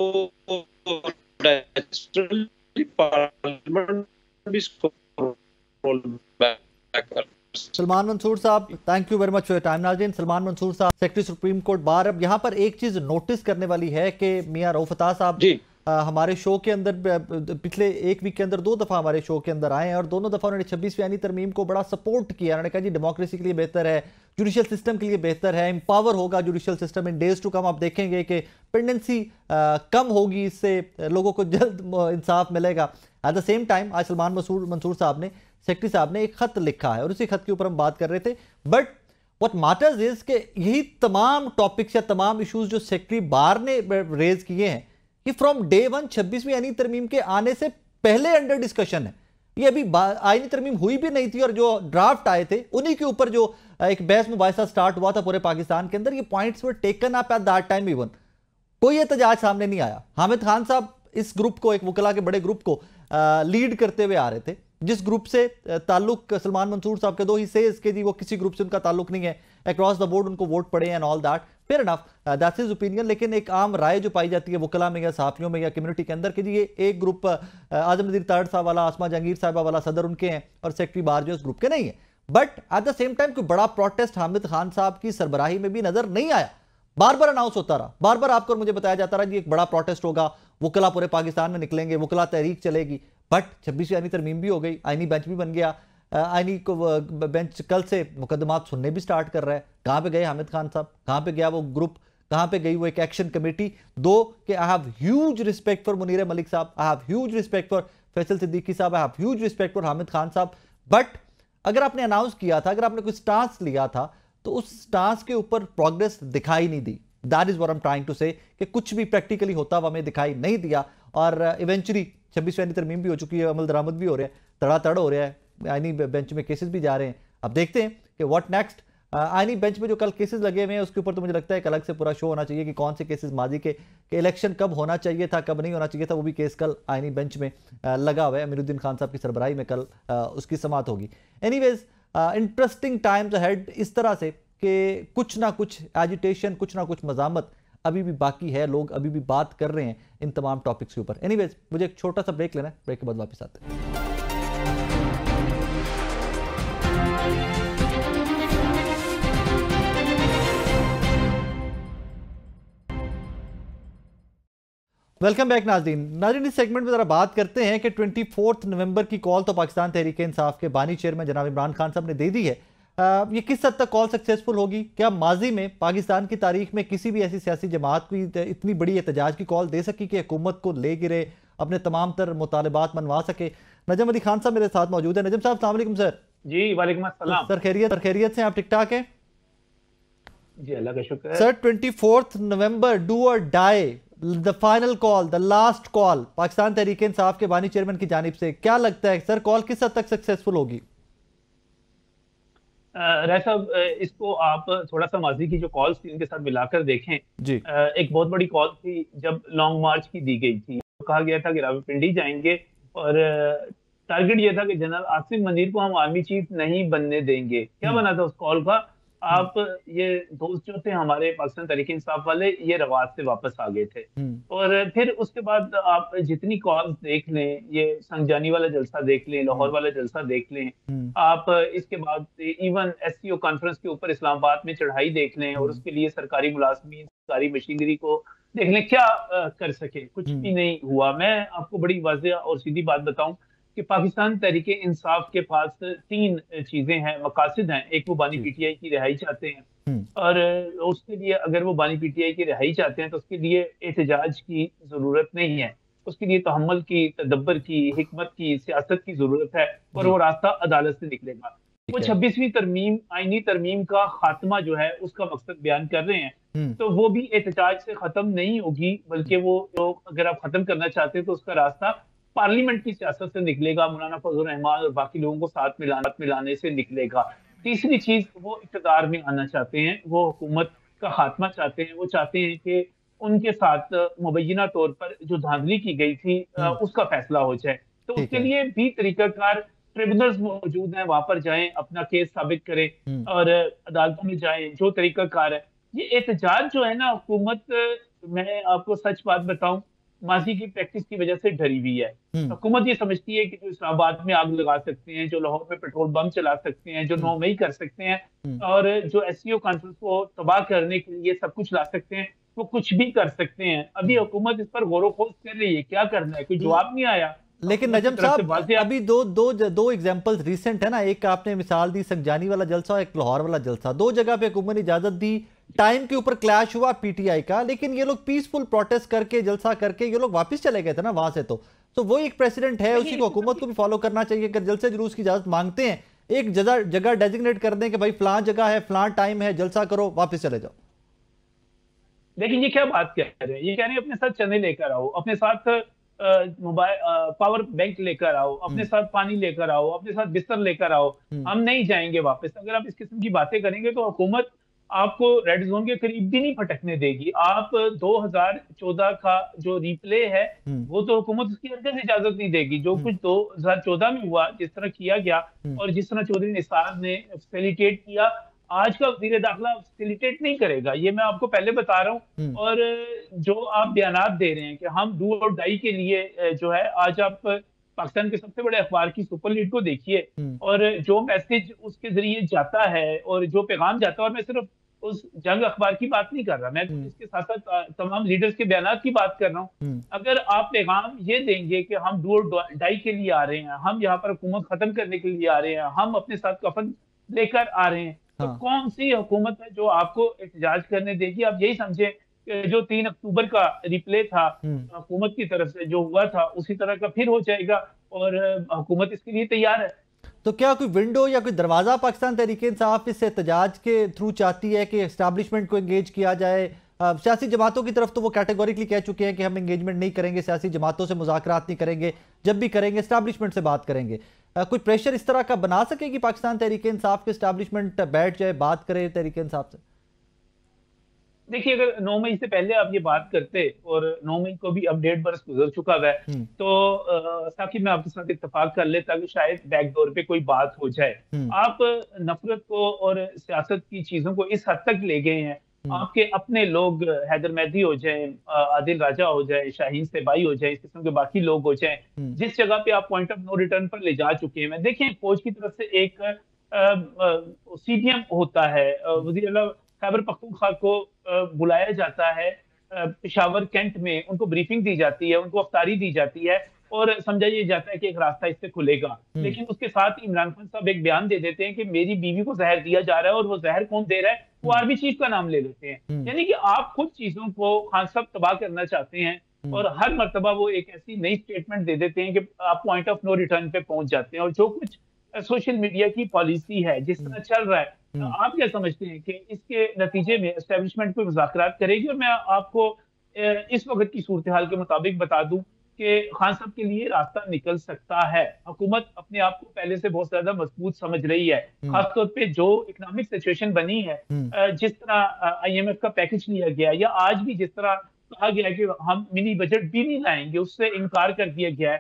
पार्लियामेंट भी इसको रोल बैक कर। सलमान मंसूर साहब, thank you very much for your time. नाज़रीन, सलमान मंसूर साहब, सेक्रेटरी सुप्रीम कोर्ट बार। अब यहाँ पर एक चीज नोटिस करने वाली है कि मियां रऊफ अता साहब हमारे शो के अंदर पिछले एक वीक के अंदर 2 दफा हमारे शो के अंदर आए हैं और दोनों दफा उन्होंने 26वीं आईनी तरमीम को बड़ा सपोर्ट किया। उन्होंने कहा जी डेमोक्रेसी के लिए बेहतर है, जुडिशियल सिस्टम के लिए बेहतर है, एम्पावर होगा judicial system in days to come. आप देखेंगे कि पेंडेंसी कम होगी, इससे लोगों को जल्द इंसाफ मिलेगा। एट द सेम टाइम आज सलमान मंसूर साहब ने, सेक्रेटरी साहब ने एक खत लिखा है और उसी खत के ऊपर हम बात कर रहे थे। बट व्हाट मैटर्स इज कि यही तमाम टॉपिक्स या तमाम इश्यूज जो सेक्रेटरी बार ने रेज किए हैं, ये फ्रॉम डे 1 26वीं आईनी तरमीम के आने से पहले अंडर डिस्कशन है। ये अभी आईनी तरमीम हुई भी नहीं थी और जो ड्राफ्ट आए थे उन्हीं के ऊपर जो एक बहस मुबाहिसा स्टार्ट हुआ था पूरे पाकिस्तान के अंदर, ये points were taken up at that time. Even कोई एहतजाज सामने नहीं आया। हामिद खान साहब इस ग्रुप को, एक वकला के बड़े ग्रुप को लीड करते हुए आ रहे थे, जिस ग्रुप से ताल्लुक सलमान मंसूर साहब के, दो ही से इसके जी वो किसी ग्रुप से उनका ताल्लुक नहीं है, अक्रॉस द बोर्ड उनको वोट पड़े and all that, fair enough, that's his opinion. लेकिन एक आम राय जो पाई जाती है वकला में या सहाफियों में या कम्युनिटी के अंदर कि जी ये एक ग्रुप आजम नज़ीर तारड़ साहब वाला, आसमा जहांगीर साहबा वाला सदर उनके हैं और सेक्रेटरी बार जो इस ग्रुप के नहीं है। But at the same time कोई बड़ा प्रोटेस्ट हामिद खान साहब की सरबराही में भी नजर नहीं आया। बार बार अनाउंस होता रहा, बार बार आपको और मुझे बताया जाता रहा जी एक बड़ा प्रोटेस्ट होगा, वकला पूरे पाकिस्तान में निकलेंगे, वकला तहरीक चलेगी। बट 26वीं आईनी तरमीम भी हो गई, आईनी बेंच भी बन गया, आईनी को बेंच कल से मुकदमात सुनने भी स्टार्ट कर रहा है। कहाँ पे गए हामिद खान साहब, कहाँ पे गया वो ग्रुप, कहाँ पे गई वो एक एक्शन कमेटी? दो कि I have huge respect for Munir Malik sahab, I have huge respect for Faisal Siddiqui sahab, I have huge respect for Hamid Khan sahab. But अगर आपने अनाउंस किया था, अगर आपने कोई स्टांस लिया था, तो उस स्टांस के ऊपर प्रोग्रेस दिखाई नहीं दी। That is what I am trying to say कि कुछ भी प्रैक्टिकली होता हुआ हमें दिखाई नहीं दिया। और इवेंचुअली 26वीं तरमीम भी हो चुकी है, अमल दरामद भी हो रहा है, तड़ातड़ हो रहा है, आईनी बेंच में केसेस भी जा रहे हैं। अब देखते हैं कि व्हाट नेक्स्ट। आईनी बेंच में जो कल केसेस लगे हुए हैं उसके ऊपर तो मुझे लगता है एक अलग से पूरा शो होना चाहिए कि कौन से केसेस माजी के इलेक्शन कब होना चाहिए था, कब नहीं होना चाहिए था, वो भी केस कल आईनी बेंच में लगा हुआ है। अमीरुद्दीन खान साहब की सरबराही में कल उसकी समाअत होगी। एनीवेज इंटरेस्टिंग टाइम्स अहेड, इस तरह से कि कुछ ना कुछ एजिटेशन, कुछ ना कुछ मजामत अभी भी बाकी है, लोग अभी भी बात कर रहे हैं इन तमाम टॉपिक्स के ऊपर। एनीवेज मुझे एक छोटा सा ब्रेक लेना है, ब्रेक के बाद वापस आते हैं। वेलकम बैक नाज़रीन, इस सेगमेंट में जरा बात करते हैं कि 24 नवंबर की कॉल तो पाकिस्तान तहरीक इंसाफ के बानी चेयरमैन जनाब इमरान खान साहब ने दे दी है। ये किस हद तक कॉल सक्सेसफुल होगी? क्या माजी में पाकिस्तान की तारीख में किसी भी ऐसी सियासी जमात को इतनी बड़ी एहतजाज की कॉल दे सकी कि हुकूमत को ले गिरे, अपने तमाम तर मुतालबात मनवा सके? नजम अली खान साहब मेरे साथ मौजूद है। नजम साहब अस्सलाम वालेकुम सर। जी वालेकुम अस्सलाम सर, खैरियत से आप ठीक ठाक हैं? जी अल्लाह का शुक्र है सर। 24 नवंबर, डू और die, the final call, the last call Pakistan Tehreek Insaf के बानी चेयरमैन की जानिब से, क्या लगता है सर कॉल किस हद तक सक्सेसफुल होगी? राय साहब, इसको आप थोड़ा सा माजी की जो कॉल्स थी उनके साथ मिलाकर देखें जी। एक बहुत बड़ी कॉल थी जब लॉन्ग मार्च की दी गई थी, तो कहा गया था कि रावलपिंडी जाएंगे और टारगेट ये था कि जनरल आसिम मनीर को हम आर्मी चीफ नहीं बनने देंगे। क्या बना था उस कॉल का? आप ये दोस्त जो थे हमारे पाकिस्तान तहरीक इंसाफ वाले, ये रवाज से वापस आ गए थे। और फिर उसके बाद आप जितनी कॉल्स देख लें, ये संगजानी वाला जलसा देख लें, लाहौर वाला जलसा देख लें, आप इसके बाद इवन SCO कॉन्फ्रेंस के ऊपर इस्लामाबाद में चढ़ाई देख लें और उसके लिए सरकारी मुलाजमीन, सरकारी मशीनरी को देख लें, क्या कर सके? कुछ भी नहीं हुआ। मैं आपको बड़ी वाज़ेह और सीधी बात बताऊं कि पाकिस्तान तहरीक इंसाफ के पास 3 चीजें हैं, मकासद हैं। एक, वो बानी PTI की रिहाई चाहते हैं और उसके लिए अगर वो बानी PTI की रिहाई चाहते हैं तो उसके लिए एहतजाज की जरूरत नहीं है, उसके लिए तहम्मुल की, तदब्बर की, हिकमत की, सियासत की जरूरत है और वो रास्ता अदालत से निकलेगा। वो 26वीं तरमीम, आईनी तरमीम का खात्मा जो है उसका मकसद बयान कर रहे हैं, तो वो भी एहतजाज से खत्म नहीं होगी, बल्कि वो अगर आप खत्म करना चाहते हैं तो उसका रास्ता पार्लियामेंट की सियासत से निकलेगा, मौलाना फजल रहमान और बाकी लोगों को साथ मिलाने से निकलेगा। तीसरी चीज, वो इक़्तिदार में आना चाहते हैं, वो हुकूमत का खात्मा चाहते हैं, वो चाहते हैं कि उनके साथ मुबैना तौर पर जो धांधली की गई थी उसका फैसला हो जाए। तो उसके लिए भी तरीकाकार ट्रिब्यूनल्स मौजूद हैं, वहां पर जाएं, अपना केस साबित करें और अदालतों में जाएं, जो तरीकाकार है। ये एहतजाज जो है ना, हुकूमत, मैं आपको सच बात बताऊं, माजी की प्रैक्टिस की वजह से डरी हुई है। हुकूमत ये समझती है कि जो इस्लामाबाद में आग लगा सकते हैं, जो लाहौर में पेट्रोल बम चला सकते हैं, जो 9 मई कर सकते हैं और जो SCO कॉन्फ्रेंस को तबाह करने के लिए सब कुछ ला सकते हैं, वो कुछ भी कर सकते हैं। अभी हुकूमत इस पर गौर खोज कर रही है, क्या करना है, कोई जवाब नहीं आया। लेकिन नजम साहब, अभी दो एग्जांपल्स रिसेंट है ना, एक आपने मिसाल दी संजानी वाला जलसा और एक लाहौर वाला जलसा, दो जगह पे हुकूमत ने इजाजत दी, टाइम के ऊपर क्लैश हुआ PTI का, लेकिन ये लोग पीसफुल प्रोटेस्ट करके, जलसा करके ये लोग वापस चले गए थे ना वहां से। तो वो एक प्रेसिडेंट है, उसी को हुकूमत को भी फॉलो करना चाहिए। अगर जलसे जुलूस की इजाजत मांगते हैं, एक जगह डेजिग्नेट कर दें कि भाई फलां जगह है, फलां टाइम है, जलसा करो, वापस चले जाओ। लेकिन ये क्या बात कह रहे हैं, ये कह रहे हैं अपने साथ चने लेकर आओ, अपने साथ मोबाइल पावर बैंक लेकर आओ, अपने साथ पानी लेकर आओ, अपने साथ बिस्तर लेकर आओ, हम नहीं जाएंगे वापस। अगर आप इस किस्म की बातें करेंगे तो हुकूमत आपको रेड जोन के करीब भी नहीं फटकने देगी। आप 2014 का जो रिप्ले है वो तो हुकूमत उसकी हरगिज़ इजाजत नहीं देगी। जो कुछ 2014 में हुआ, जिस तरह किया गया और जिस तरह चौधरी निसार ने फैसिलिटेट किया, आज का वज़ीर दाखिला फैसिलिटेट नहीं करेगा। ये मैं आपको पहले बता रहा हूँ। और जो आप बयानात दे रहे हैं कि हम डू और डाई के लिए जो है, आज आप पाकिस्तान के सबसे बड़े अखबार की सुपर लीड को देखिए और जो मैसेज उसके जरिए जाता है और जो पैगाम जाता है, और मैं सिर्फ उस जंग अखबार की बात नहीं कर रहा, मैं इसके साथ साथ तमाम लीडर्स के बयानात की बात कर रहा हूँ। अगर आप पैगाम ये देंगे कि हम डू और डाई के लिए आ रहे हैं, हम यहाँ पर हुकूमत खत्म करने के लिए आ रहे हैं, हम अपने साथ कफन लेकर आ रहे हैं, तो कौन सी हुकूमत है जो आपको एहतजाज करने देगी? आप यही समझे जो 3 अक्टूबर का रिप्ले था हुकूमत की तरफ से जो हुआ था, उसी तरह का फिर हो जाएगा और हुकूमत इसके लिए तैयार है। तो क्या कोई विंडो या कोई दरवाजा पाकिस्तान तहरीक-ए-इंसाफ इस एहतजाज के थ्रू चाहती है कि एस्टैब्लिशमेंट को एंगेज किया जाए? सियासी जमातों की तरफ तो वो कैटेगोरिकली कह चुके हैं कि हम एंगेजमेंट नहीं करेंगे, सियासी जमातों से मुज़ाकरात नहीं करेंगे, जब भी करेंगे एस्टैब्लिशमेंट से बात करेंगे। कोई प्रेशर इस तरह का बना सकेगी पाकिस्तान तहरीक-ए-इंसाफ के एस्टैब्लिशमेंट बैठ जाए, बात करे तहरीक-ए-इंसाफ से? देखिए, अगर 9 मई से पहले आप ये बात करते और 9 मई को भी अब 1.5 बरस गुजर चुका है, तो साकिब मैं आपके साथ इत्तेफाक कर लेता कि शायद बैकडोर पे कोई बात हो जाए। आप नफरत को और सियासत की चीजों को इस हद तक ले गए हैं, आपके अपने लोग हैदर मेहदी हो जाए, आदिल राजा हो जाए, शाहीन सेबाई हो जाए, इस किस्म के बाकी लोग हो जाए, जिस जगह पे आप पॉइंट ऑफ नो रिटर्न पर ले जा चुके हैं। देखिए, फौज की तरफ से एक CDM होता है, वज़ीर आला खैबर पख्तूनख्वा को बुलाया जाता है पेशावर कैंट में, उनको ब्रीफिंग दी जाती है, उनको अफ्तारी दी जाती है और समझा ये जाता है कि एक रास्ता इससे खुलेगा। लेकिन उसके साथ इमरान खान साहब एक बयान दे देते हैं कि मेरी बीवी को जहर दिया जा रहा है, और वो जहर कौन दे रहा है, वो आर्मी चीफ का नाम ले लेते हैं। यानी कि आप खुद चीजों को खान साहब तबाह करना चाहते हैं और हर मर्तबा वो एक ऐसी नई स्टेटमेंट दे देते हैं कि आप पॉइंट ऑफ नो रिटर्न पे पहुंच जाते हैं। और जो कुछ सोशल मीडिया की पॉलिसी है, जिस तरह चल रहा है, आप क्या समझते हैं कि इसके नतीजे में एस्टेब्लिशमेंट कोई मुज़ाकरात करेगी? और मैं आपको इस वक्त की सूरत हाल के मुताबिक बता दूं कि खान साहब के लिए रास्ता निकल सकता है। हुकूमत अपने आप को पहले से बहुत ज्यादा मजबूत समझ रही है, खासतौर पे जो इकोनॉमिक सिचुएशन बनी है, जिस तरह IMF का पैकेज लिया गया, या आज भी जिस तरह कहा गया है कि हम मिनी बजट भी नहीं लाएंगे, उससे इनकार कर दिया गया है।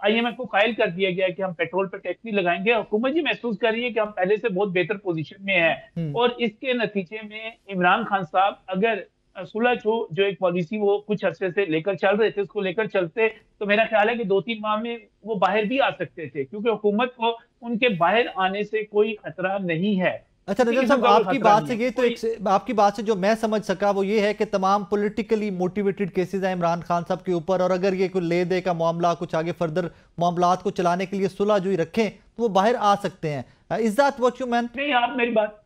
IMF को कायल कर दिया गया है कि हम पेट्रोल पर टैक्स नहीं लगाएंगे। हुकूमत ये महसूस कर रही है कि हम पहले से बहुत बेहतर पोजीशन में है, और इसके नतीजे में इमरान खान साहब अगर सुलह जो एक पॉलिसी वो कुछ अरसे से लेकर चल रहे थे, उसको लेकर चलते, तो मेरा ख्याल है कि 2-3 माह में वो बाहर भी आ सकते थे, क्योंकि हुकूमत को उनके बाहर आने से कोई खतरा नहीं है। अच्छा नजर साहब, आपकी बात से ये तो आपकी बात से जो मैं समझ सका वो ये है कि तमाम पॉलिटिकली मोटिवेटेड केसेस हैं इमरान खान साहब के ऊपर, और अगर ये कोई ले दे का मामला, कुछ आगे फर्दर मामलात को चलाने के लिए सुलह जो ही रखें तो वो बाहर आ सकते हैं। Is that what you meant? नहीं, आप मेरी बात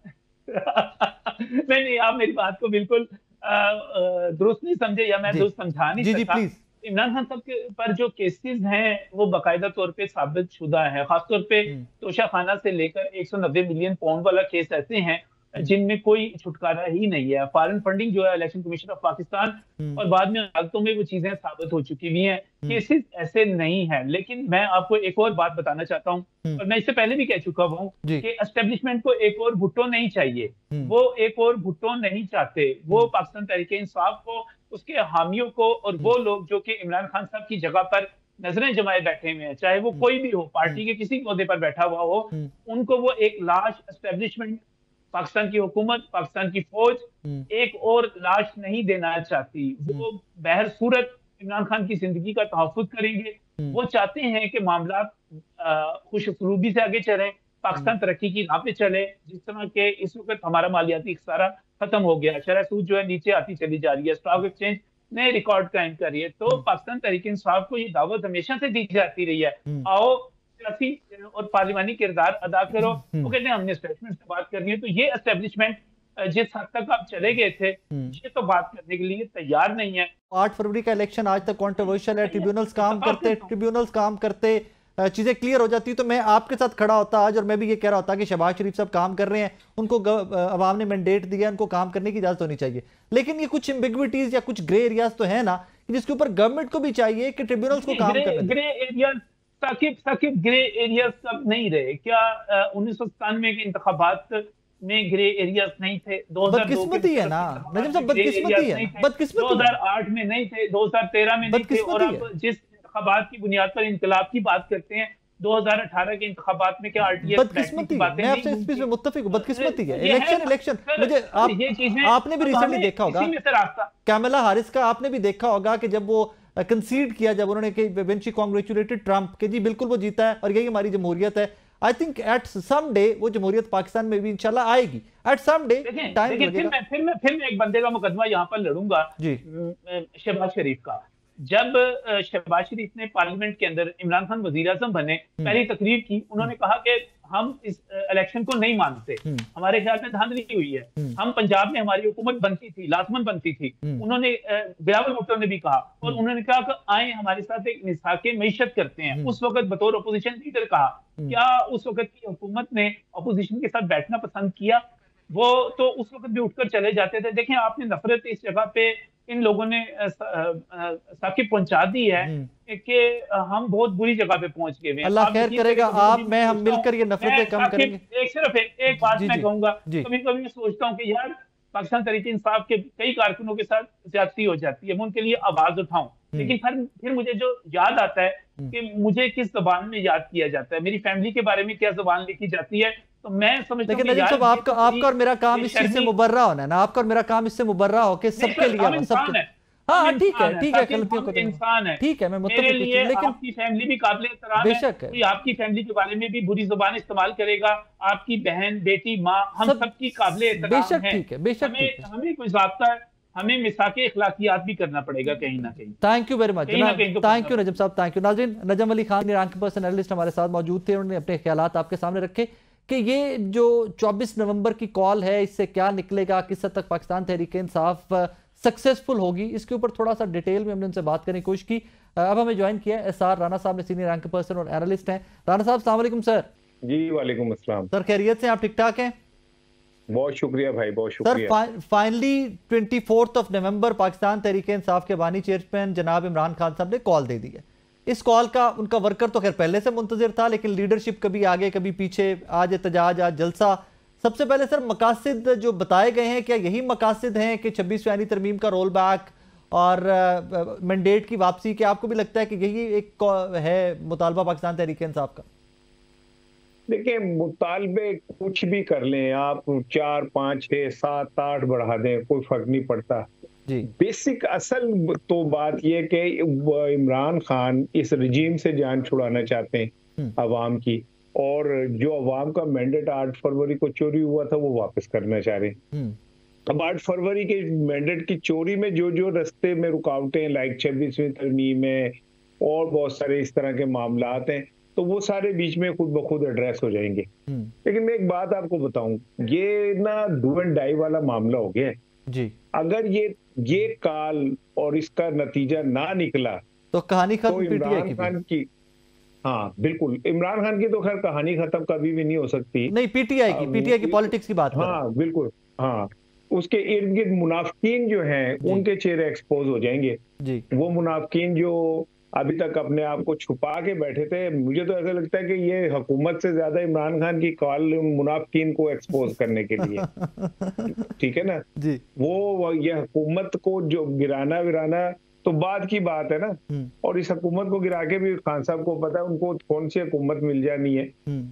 नहीं, आप मेरी बात को बिल्कुल दुरुस्त नहीं समझे, या मैं दुरुस्त समझा नहीं सकता। प्लीज। इमरान खान साहब के पर जो केसेस हैं वो बाकायदा तौर पे साबित शुदा है। खासतौर पे तोशा खाना से लेकर 190 मिलियन पाउंड वाला केस ऐसे हैं जिनमें कोई छुटकारा ही नहीं है। फॉरेन फंडिंग जो है इलेक्शन कमीशन ऑफ पाकिस्तान और बाद में अदालतों में वो चीजें साबित हो चुकी हुई हैं, केसेस ऐसे नहीं है। लेकिन मैं आपको एक और बात बताना चाहता हूँ, और मैं इससे पहले भी कह चुका हूँ कि एस्टेब्लिशमेंट को एक और भुट्टो नहीं चाहिए, वो एक और भुट्टो नहीं चाहते। वो पाकिस्तान तहरीक-ए-इंसाफ को, उसके हामियों को, और वो लोग जो कि इमरान खान साहब की जगह पर नजरें जमाए बैठे हुए हैं, चाहे वो कोई भी हो, पार्टी के किसी ओहदे पर बैठा हुआ हो, उनको वो एक लाश एस्टेब्लिशमेंट, पाकिस्तान की हुकूमत, पाकिस्तान की फौज एक और लाश नहीं देना चाहती। वो बहर सूरत इमरान खान की जिंदगी का तहफ्फुज करेंगे। वो चाहते हैं कि मामला खुशउस्लूबी से आगे चले, पाकिस्तान तरक्की की राह पे चले। जिस तरह के इस वक्त हमारा मालियाती खसारा खत्म हो गया, शरह सूद जो है नीचे आती चली जा रही है, स्टॉक एक्सचेंज नए रिकॉर्ड कायम कर रही है, तो पाकिस्तान तहरीक-ए-इंसाफ को ये दावत हमेशा से दी जाती रही है, आओ सियासी और पार्लिमानी किरदार अदा करो। वो कहते हैं हमने एस्टेब्लिशमेंट से बात करनी है, तो ये एस्टेब्लिशमेंट जिस हद तक आप चले गए थे, ये तो बात करने के लिए तैयार नहीं है। 8 फरवरी का इलेक्शन आज तक कॉन्ट्रोवर्शियल है, ट्रिब्यूनल्स काम करते चीजें क्लियर हो जाती। तो मैं आपके साथ खड़ा होता आज, और मैं भी ये कह रहा होता कि शहबाज शरीफ साहब काम कर रहे हैं, उनको अवाम ने मैंडेट दिया, उनको काम करने की इजाजत होनी चाहिए। लेकिन ये कुछ एम्बिग्विटीज या कुछ ग्रे एरियाज तो है ना, जिसके ऊपर गवर्नमेंट को भी चाहिए कि ट्रिब्यूनल्स को काम करने। Grey areas Saqib grey areas कब नहीं रहे? क्या 1997 के इंतखाबात में ग्रे एरियाज नहीं थे? बदकिस्मती है ना नजम साहब, बदकिस्मती है, बदकिस्मती 2008 में नहीं थे, 2013 में नहीं थे, और आप जिस इंतखाबात की बुनियाद पर इनकलाब की बात करते हैं, 2018 के इंतखाबात में क्या आरटीएस बदकिस्मती? मैं आपसे इस चीज में मुत्तफिक हूं, बदकिस्मती है। इलेक्शन मुझे आपने भी रिसेंटली देखा होगा कैमला हारिस का, आपने भी देखा होगा कि जब वो कंसीड किया, जब उन्होंने कि व्हेन शी कांग्रेचुलेटेड ट्रंप कि जी बिल्कुल वो जीता है और यही हमारी जमहूरियत है। I think at some day वो जमहूरियत पाकिस्तान में भी इंशाल्लाह आएगी, एट सम डे टाइम लगेगा। फिर मैं एक बंदे का मुकदमा यहाँ पर लड़ूंगा जी, शहबाज शरीफ का। जब शहबाज शरीफ ने पार्लियामेंट के अंदर इमरान खान वजीर आजम बने, पहली तकरीर की, उन्होंने कहा कि हम इस इलेक्शन को नहीं मानते, हमारे ख्याल में धांधली हुई है, हम पंजाब में हमारी हुकूमत बनती थी, लाजमन बनती थी। उन्होंने बिलावल भुट्टो ने भी कहा, और उन्होंने कहा कि आए हमारे साथ एक निसाके मईशत करते हैं। उस वक्त बतौर अपोजिशन लीडर कहा, क्या उस वक्त की हुकूमत ने अपोजिशन के साथ बैठना पसंद किया? वो तो उस वक्त भी उठकर चले जाते थे। देखें, आपने नफरत इस जगह पे इन लोगों ने साकिब पहुंचा दी है कि हम बहुत बुरी जगह पे पहुंच गए। अल्लाह खैर करेगा, आप मैं हम मिलकर ये नफरतें कम करेंगे। सिर्फ एक बात मैं कहूंगा, कभी कभी सोचता हूँ कि यार पाकिस्तान तहरीक-ए-इंसाफ के कई कारकुनों के साथ ज्यादती हो जाती है, मैं उनके लिए आवाज उठाऊं, लेकिन फिर मुझे जो याद आता है कि मुझे किस जबान में याद किया जाता है, मेरी फैमिली के बारे में क्या जबान लिखी जाती है, तो मैं समझता हूं कि यार आपका और मेरा काम इस चीज से मुबर्रा होना है ना, आपका और मेरा काम इससे मुबर्रा हो के सबके लिए, सबके। हाँ ठीक है, गलतियों को इंसान है, ठीक है, मैं मेरे लिए लेकिन आपकी फैमिली भी काबिल एहतराम है। बेशक है, आपकी फैमिली के बारे में भी बुरी जुबान इस्तेमाल करेगा, आपकी बहन, बेटी, माँ, हम सबकी काबिल एहतराम है। बेशक ठीक है, बेशक हमें कोई ज़ाब्ता है, हमें मिसाके इखलाकियात भी करना पड़ेगा कहीं ना कहीं। Thank you very much, thank you Najam sahab, thank you. नाज़रीन, नजम अली खान रैंक पर्सन एनालिस्ट हमारे साथ मौजूद थे, उन्होंने अपने ख्यालात आपके सामने रखे कि ये जो 24 नवंबर की कॉल है, इससे क्या निकलेगा, किस हद तक पाकिस्तान तहरीक-ए-इंसाफ सक्सेसफुल होगी, इसके ऊपर थोड़ा सा डिटेल में हमने उनसे बात करने की कोशिश की। अब हमें ज्वाइन किया एसआर राना साहब ने, सीनियर रैंक पर्सन और एनालिस्ट हैं। राना साहब अस्सलाम वालेकुम सर। जी वालेकुम अस्सलाम सर, खैरियत से, आप ठीक ठाक हैं? बहुत शुक्रिया भाई, बहुत शुक्रिया। सर फाइनली 24 नवंबर पाकिस्तान तहरीक-ए-इंसाफ के बानी चेयरमैन जनाब इमरान खान साहब ने कॉल दे दी है। इस कॉल का उनका वर्कर तो खैर पहले से मुंतजिर था, लेकिन लीडरशिप कभी आगे कभी पीछे, आज एहतजाज, आज जलसा। सबसे पहले सर, मकासद जो बताए गए हैं, क्या यही मकासद हैं कि 26वीं आईनी तरमीम का रोल बैक और मैंडेट की वापसी? क्या आपको भी लगता है कि यही एक है मुतालबा पाकिस्तान तहरीक-ए-इंसाफ का? देखिए, मुतालबे कुछ भी कर लें आप, 4, 5, 6, 7, 8 बढ़ा दें, कोई फर्क नहीं पड़ता जी। बेसिक असल तो बात यह कि इमरान खान इस रजीम से जान छुड़ाना चाहते हैं अवाम की, और जो अवाम का मैंडेट 8 फरवरी को चोरी हुआ था वो वापस करना चाह रहे हैं। अब 8 फरवरी के मैंडेट की चोरी में जो जो रास्ते में रुकावटें, लाइक 26वीं तरमीम है और बहुत सारे इस तरह के मामलात हैं, तो वो सारे बीच में खुद ब खुद एड्रेस हो जाएंगे। लेकिन मैं एक बात आपको बताऊं, ये ना डू एंड डाई वाला मामला हो गया जी। अगर ये काल और इसका नतीजा ना निकला तो कहानी खत्म। तो इमरान खान की हाँ बिल्कुल, इमरान खान की तो खैर कहानी खत्म कभी भी नहीं हो सकती। नहीं, पीटीआई की पॉलिटिक्स की बात कर। हाँ बिल्कुल, हाँ उसके इर्द गिर्द मुनाफिकीन जो हैं उनके चेहरे एक्सपोज हो जाएंगे जी। वो मुनाफिकीन जो अभी तक अपने आप को छुपा के बैठे थे, मुझे तो ऐसा लगता है कि ये हुकूमत से ज्यादा इमरान खान की कॉल मुनाफिकीन को एक्सपोज करने के लिए ठीक है ना जी। वो ये हुकूमत को जो गिराना विराना तो बाद की बात है ना, और इस हुकूमत को गिरा के भी खान साहब को पता है उनको कौन सी हुकूमत मिल जानी है,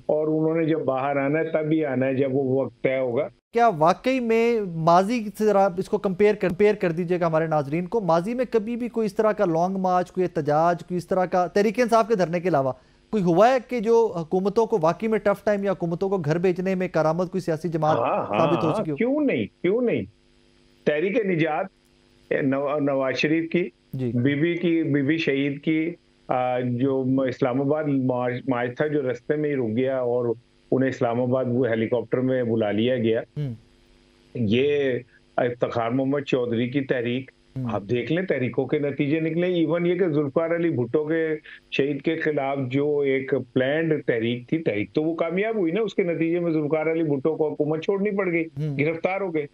और उन्होंने जब बाहर आना है तभी आना है जब वो वक्त तय होगा। क्या वाकई में माजी से जरा इसको कंपेयर कर दीजिएगा हमारे नाजरीन को, माजी में कभी भी कोई इस तरह का लॉन्ग मार्च, कोई एहतजाज, कोई इस तरह का तहरीक इंसाफ के धरने के अलावा कोई हुआ है कि जो हुकूमतों को वाकई में टफ टाइम या हुकूमतों को घर भेजने में करामत कोई सियासी जमात साबित हो चुकी हो? क्यों नहीं तहरीक निजात नवाज शरीफ की, बीबी शहीद की, जो इस्लामाबाद मार्च था जो रास्ते में ही रुक गया और उन्हें इस्लामाबाद वो हेलीकॉप्टर में बुला लिया गया, ये इफ्तिखार मोहम्मद चौधरी की तहरीक, आप देख लें तहरीकों के नतीजे निकले। इवन ये कि जुल्फिकार अली भुट्टो के शहीद के खिलाफ जो एक प्लान्ड तहरीक थी, तहरीक तो वो कामयाब हुई ना, उसके नतीजे में जुल्फिकार अली भुट्टो को हुकूमत छोड़नी पड़ गई, गिरफ्तार हो गए।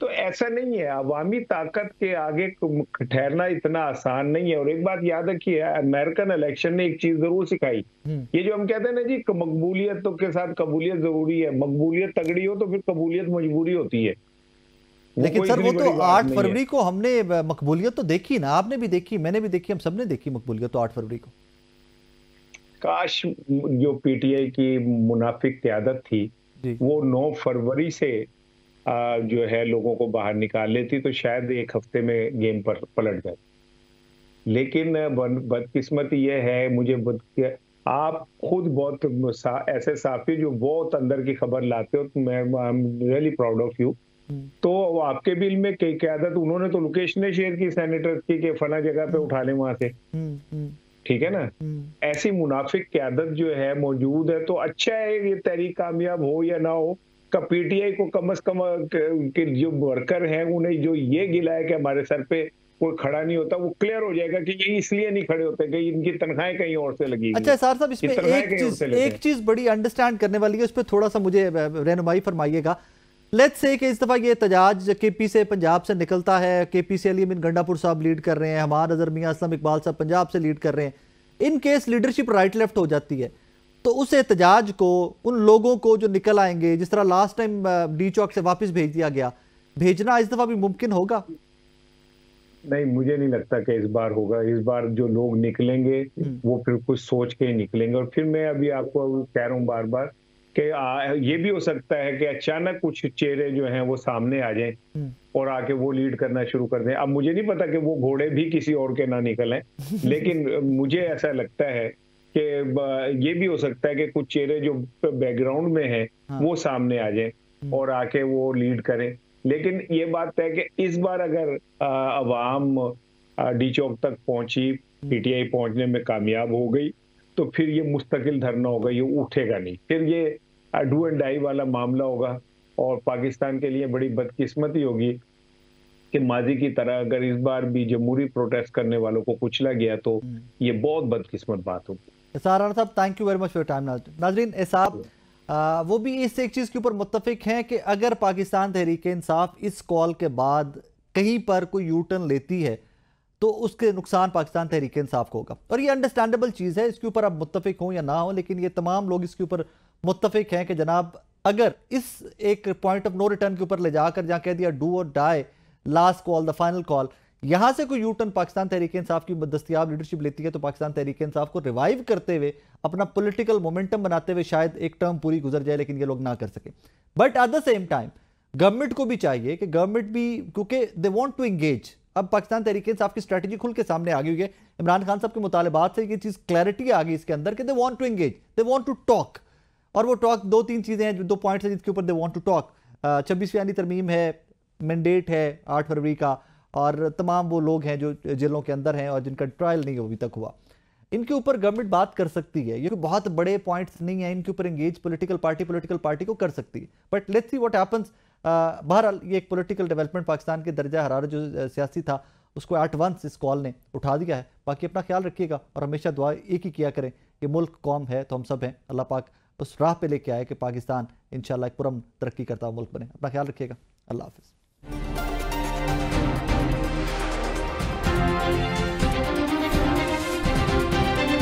तो ऐसा नहीं है, अवामी ताकत के आगे ठहरना इतना आसान नहीं है। और एक बात याद रखिए, अमेरिकन इलेक्शन ने एक चीज जरूर सिखाई, ये जो हम कहते हैं ना जी मकबूलियत के साथ कबूलियत जरूरी है, मकबूलियत तगड़ी हो तो फिर कबूलियत मजबूरी होती है। लेकिन सर वो तो 8 फरवरी को हमने मकबूलियत तो देखी ना, आपने भी देखी, मैंने भी देखी, हम सबने देखी मकबूलियत तो 8 फरवरी को। काश जो पीटीआई की मुनाफिक क़यादत थी वो 9 फरवरी से जो है लोगों को बाहर निकाल लेती तो शायद एक हफ्ते में गेम पर पलट जाए। लेकिन बदकिस्मती ये है, मुझे आप खुद बहुत ऐसे साफी जो बहुत अंदर की खबर लाते हो, तो मैं I am really proud of you. तो आपके बिल में कई क़यादत उन्होंने तो लोकेशन शेयर की सेनेटर की कि फला जगह पे उठा लें वहां से, ठीक है ना। ऐसी मुनाफिक क़यादत जो है मौजूद है, तो अच्छा है ये तहरीक कामयाब हो या ना हो, का पीटीआई को कम से कम के जो वर्कर हैं उन्हें जो ये गिला है कि हमारे सर पे कोई खड़ा नहीं होता, वो क्लियर हो जाएगा कि ये इसलिए नहीं खड़े होते कि इनकी तनख्वाहें कहीं और से लगी। अच्छा सर साहब, इसमें एक चीज बड़ी अंडरस्टैंड करने वाली है, उस पर थोड़ा सा मुझे रहनुमाई फरमाइएगा। लेट्स से कि इस दफा ये एहतजाज केपी से पंजाब से निकलता है, केपी से अली अमीन गंडापुर साहब लीड कर रहे हैं, हमारा नजर मियां असलम इकबाल साहब पंजाब से लीड कर रहे हैं, in case leadership right left हो जाती है, तो उस एहतजाज को, उन लोगों को जो निकल आएंगे, जिस तरह लास्ट टाइम डी चौक से वापस भेज दिया गया, भेजना इस दफा भी मुमकिन होगा? नहीं, मुझे नहीं लगता कि इस बार होगा। इस बार जो लोग निकलेंगे वो फिर कुछ सोच के ही निकलेंगे। और फिर मैं अभी आपको कह रहा हूँ बार बार कि ये भी हो सकता है कि अचानक कुछ चेहरे जो हैं वो सामने आ जाएं और आके वो लीड करना शुरू कर दें। अब मुझे नहीं पता कि वो घोड़े भी किसी और के ना निकलें, लेकिन मुझे ऐसा लगता है कि ये भी हो सकता है कि कुछ चेहरे जो बैकग्राउंड में हैं वो सामने आ जाएं और आके वो लीड करें। लेकिन ये बात है कि इस बार अगर अवाम डी चौक तक पहुंची, पीटीआई पहुंचने में कामयाब हो गई, तो फिर ये मुस्तकिल धरना होगा, ये उठेगा नहीं, फिर ये डू एंड डाई वाला मामला होगा। और पाकिस्तान के लिए बड़ी बदकिस्मती होगी कि माजी की तरह अगर इस बार भी जमहूरी प्रोटेस्ट करने वालों को कुचला गया तो ये बहुत बदकिस्मत बात होगी। सारा साहब, thank you very much for time. नाजरीन, साहब वो भी इस एक चीज़ के ऊपर मुत्तफिक हैं कि अगर पाकिस्तान तहरीक इंसाफ इस कॉल के बाद कहीं पर कोई यू टर्न लेती है तो उसके नुकसान पाकिस्तान तहरीक इंसाफ को होगा, और ये अंडरस्टैंडेबल चीज़ है, इसके ऊपर आप मुत्तफिक हों या ना हो, लेकिन ये तमाम लोग इसके ऊपर मुत्तफिक हैं कि जनाब अगर इस एक पॉइंट ऑफ नो रिटर्न के ऊपर ले जाकर जहाँ कह दिया डू और die, last call, the final call, यहाँ से कोई यू टर्न पाकिस्तान तहरीक इंसाफ की दस्तयाब लीडरशिप लेती है तो पाकिस्तान तहरीक इंसाफ को रिवाइव करते हुए, अपना पॉलिटिकल मोमेंटम बनाते हुए शायद एक टर्म पूरी गुजर जाए, लेकिन ये लोग ना कर सके। But at the same time government को भी चाहिए कि गवर्नमेंट भी, क्योंकि दे वांट टू एंगेज, अब पाकिस्तान तहरीक इंसाफ की स्ट्रैटेजी खुल के सामने आ गई है, इमरान खान साहब के मुतालबात से ये चीज़ क्लैरिटी आ गई इसके अंदर कि they want to engage, they want to talk, और वो टॉक 2-3 चीज़ें हैं, 2 पॉइंट्स हैं जिसके ऊपर दे वांट टू टॉक। 26वीं आईनी तरमीम है, मैंडेट है 8 फरवरी का, और तमाम वो लोग हैं जो जेलों के अंदर हैं और जिनका ट्रायल नहीं अभी तक हुआ, इनके ऊपर गवर्नमेंट बात कर सकती है। ये बहुत बड़े पॉइंट्स नहीं है, इनके ऊपर एंगेज पॉलिटिकल पार्टी को कर सकती है, but let's see what happens. बहरहाल ये एक पॉलिटिकल डेवलपमेंट, पाकिस्तान के दर्जा हरारत जो सियासी था उसको एट वंस इस कॉल ने उठा दिया है। बाकी अपना ख्याल रखिएगा और हमेशा दुआ एक ही किया करें कि मुल्क कौम है तो हम सब हैं, अल्लाह पाक उस राह पे लेके आए कि पाकिस्तान इंशाल्लाह एक पुरअमन तरक्की करता हुआ मुल्क बने। अपना ख्याल रखिएगा। अल्लाह हाफिज़।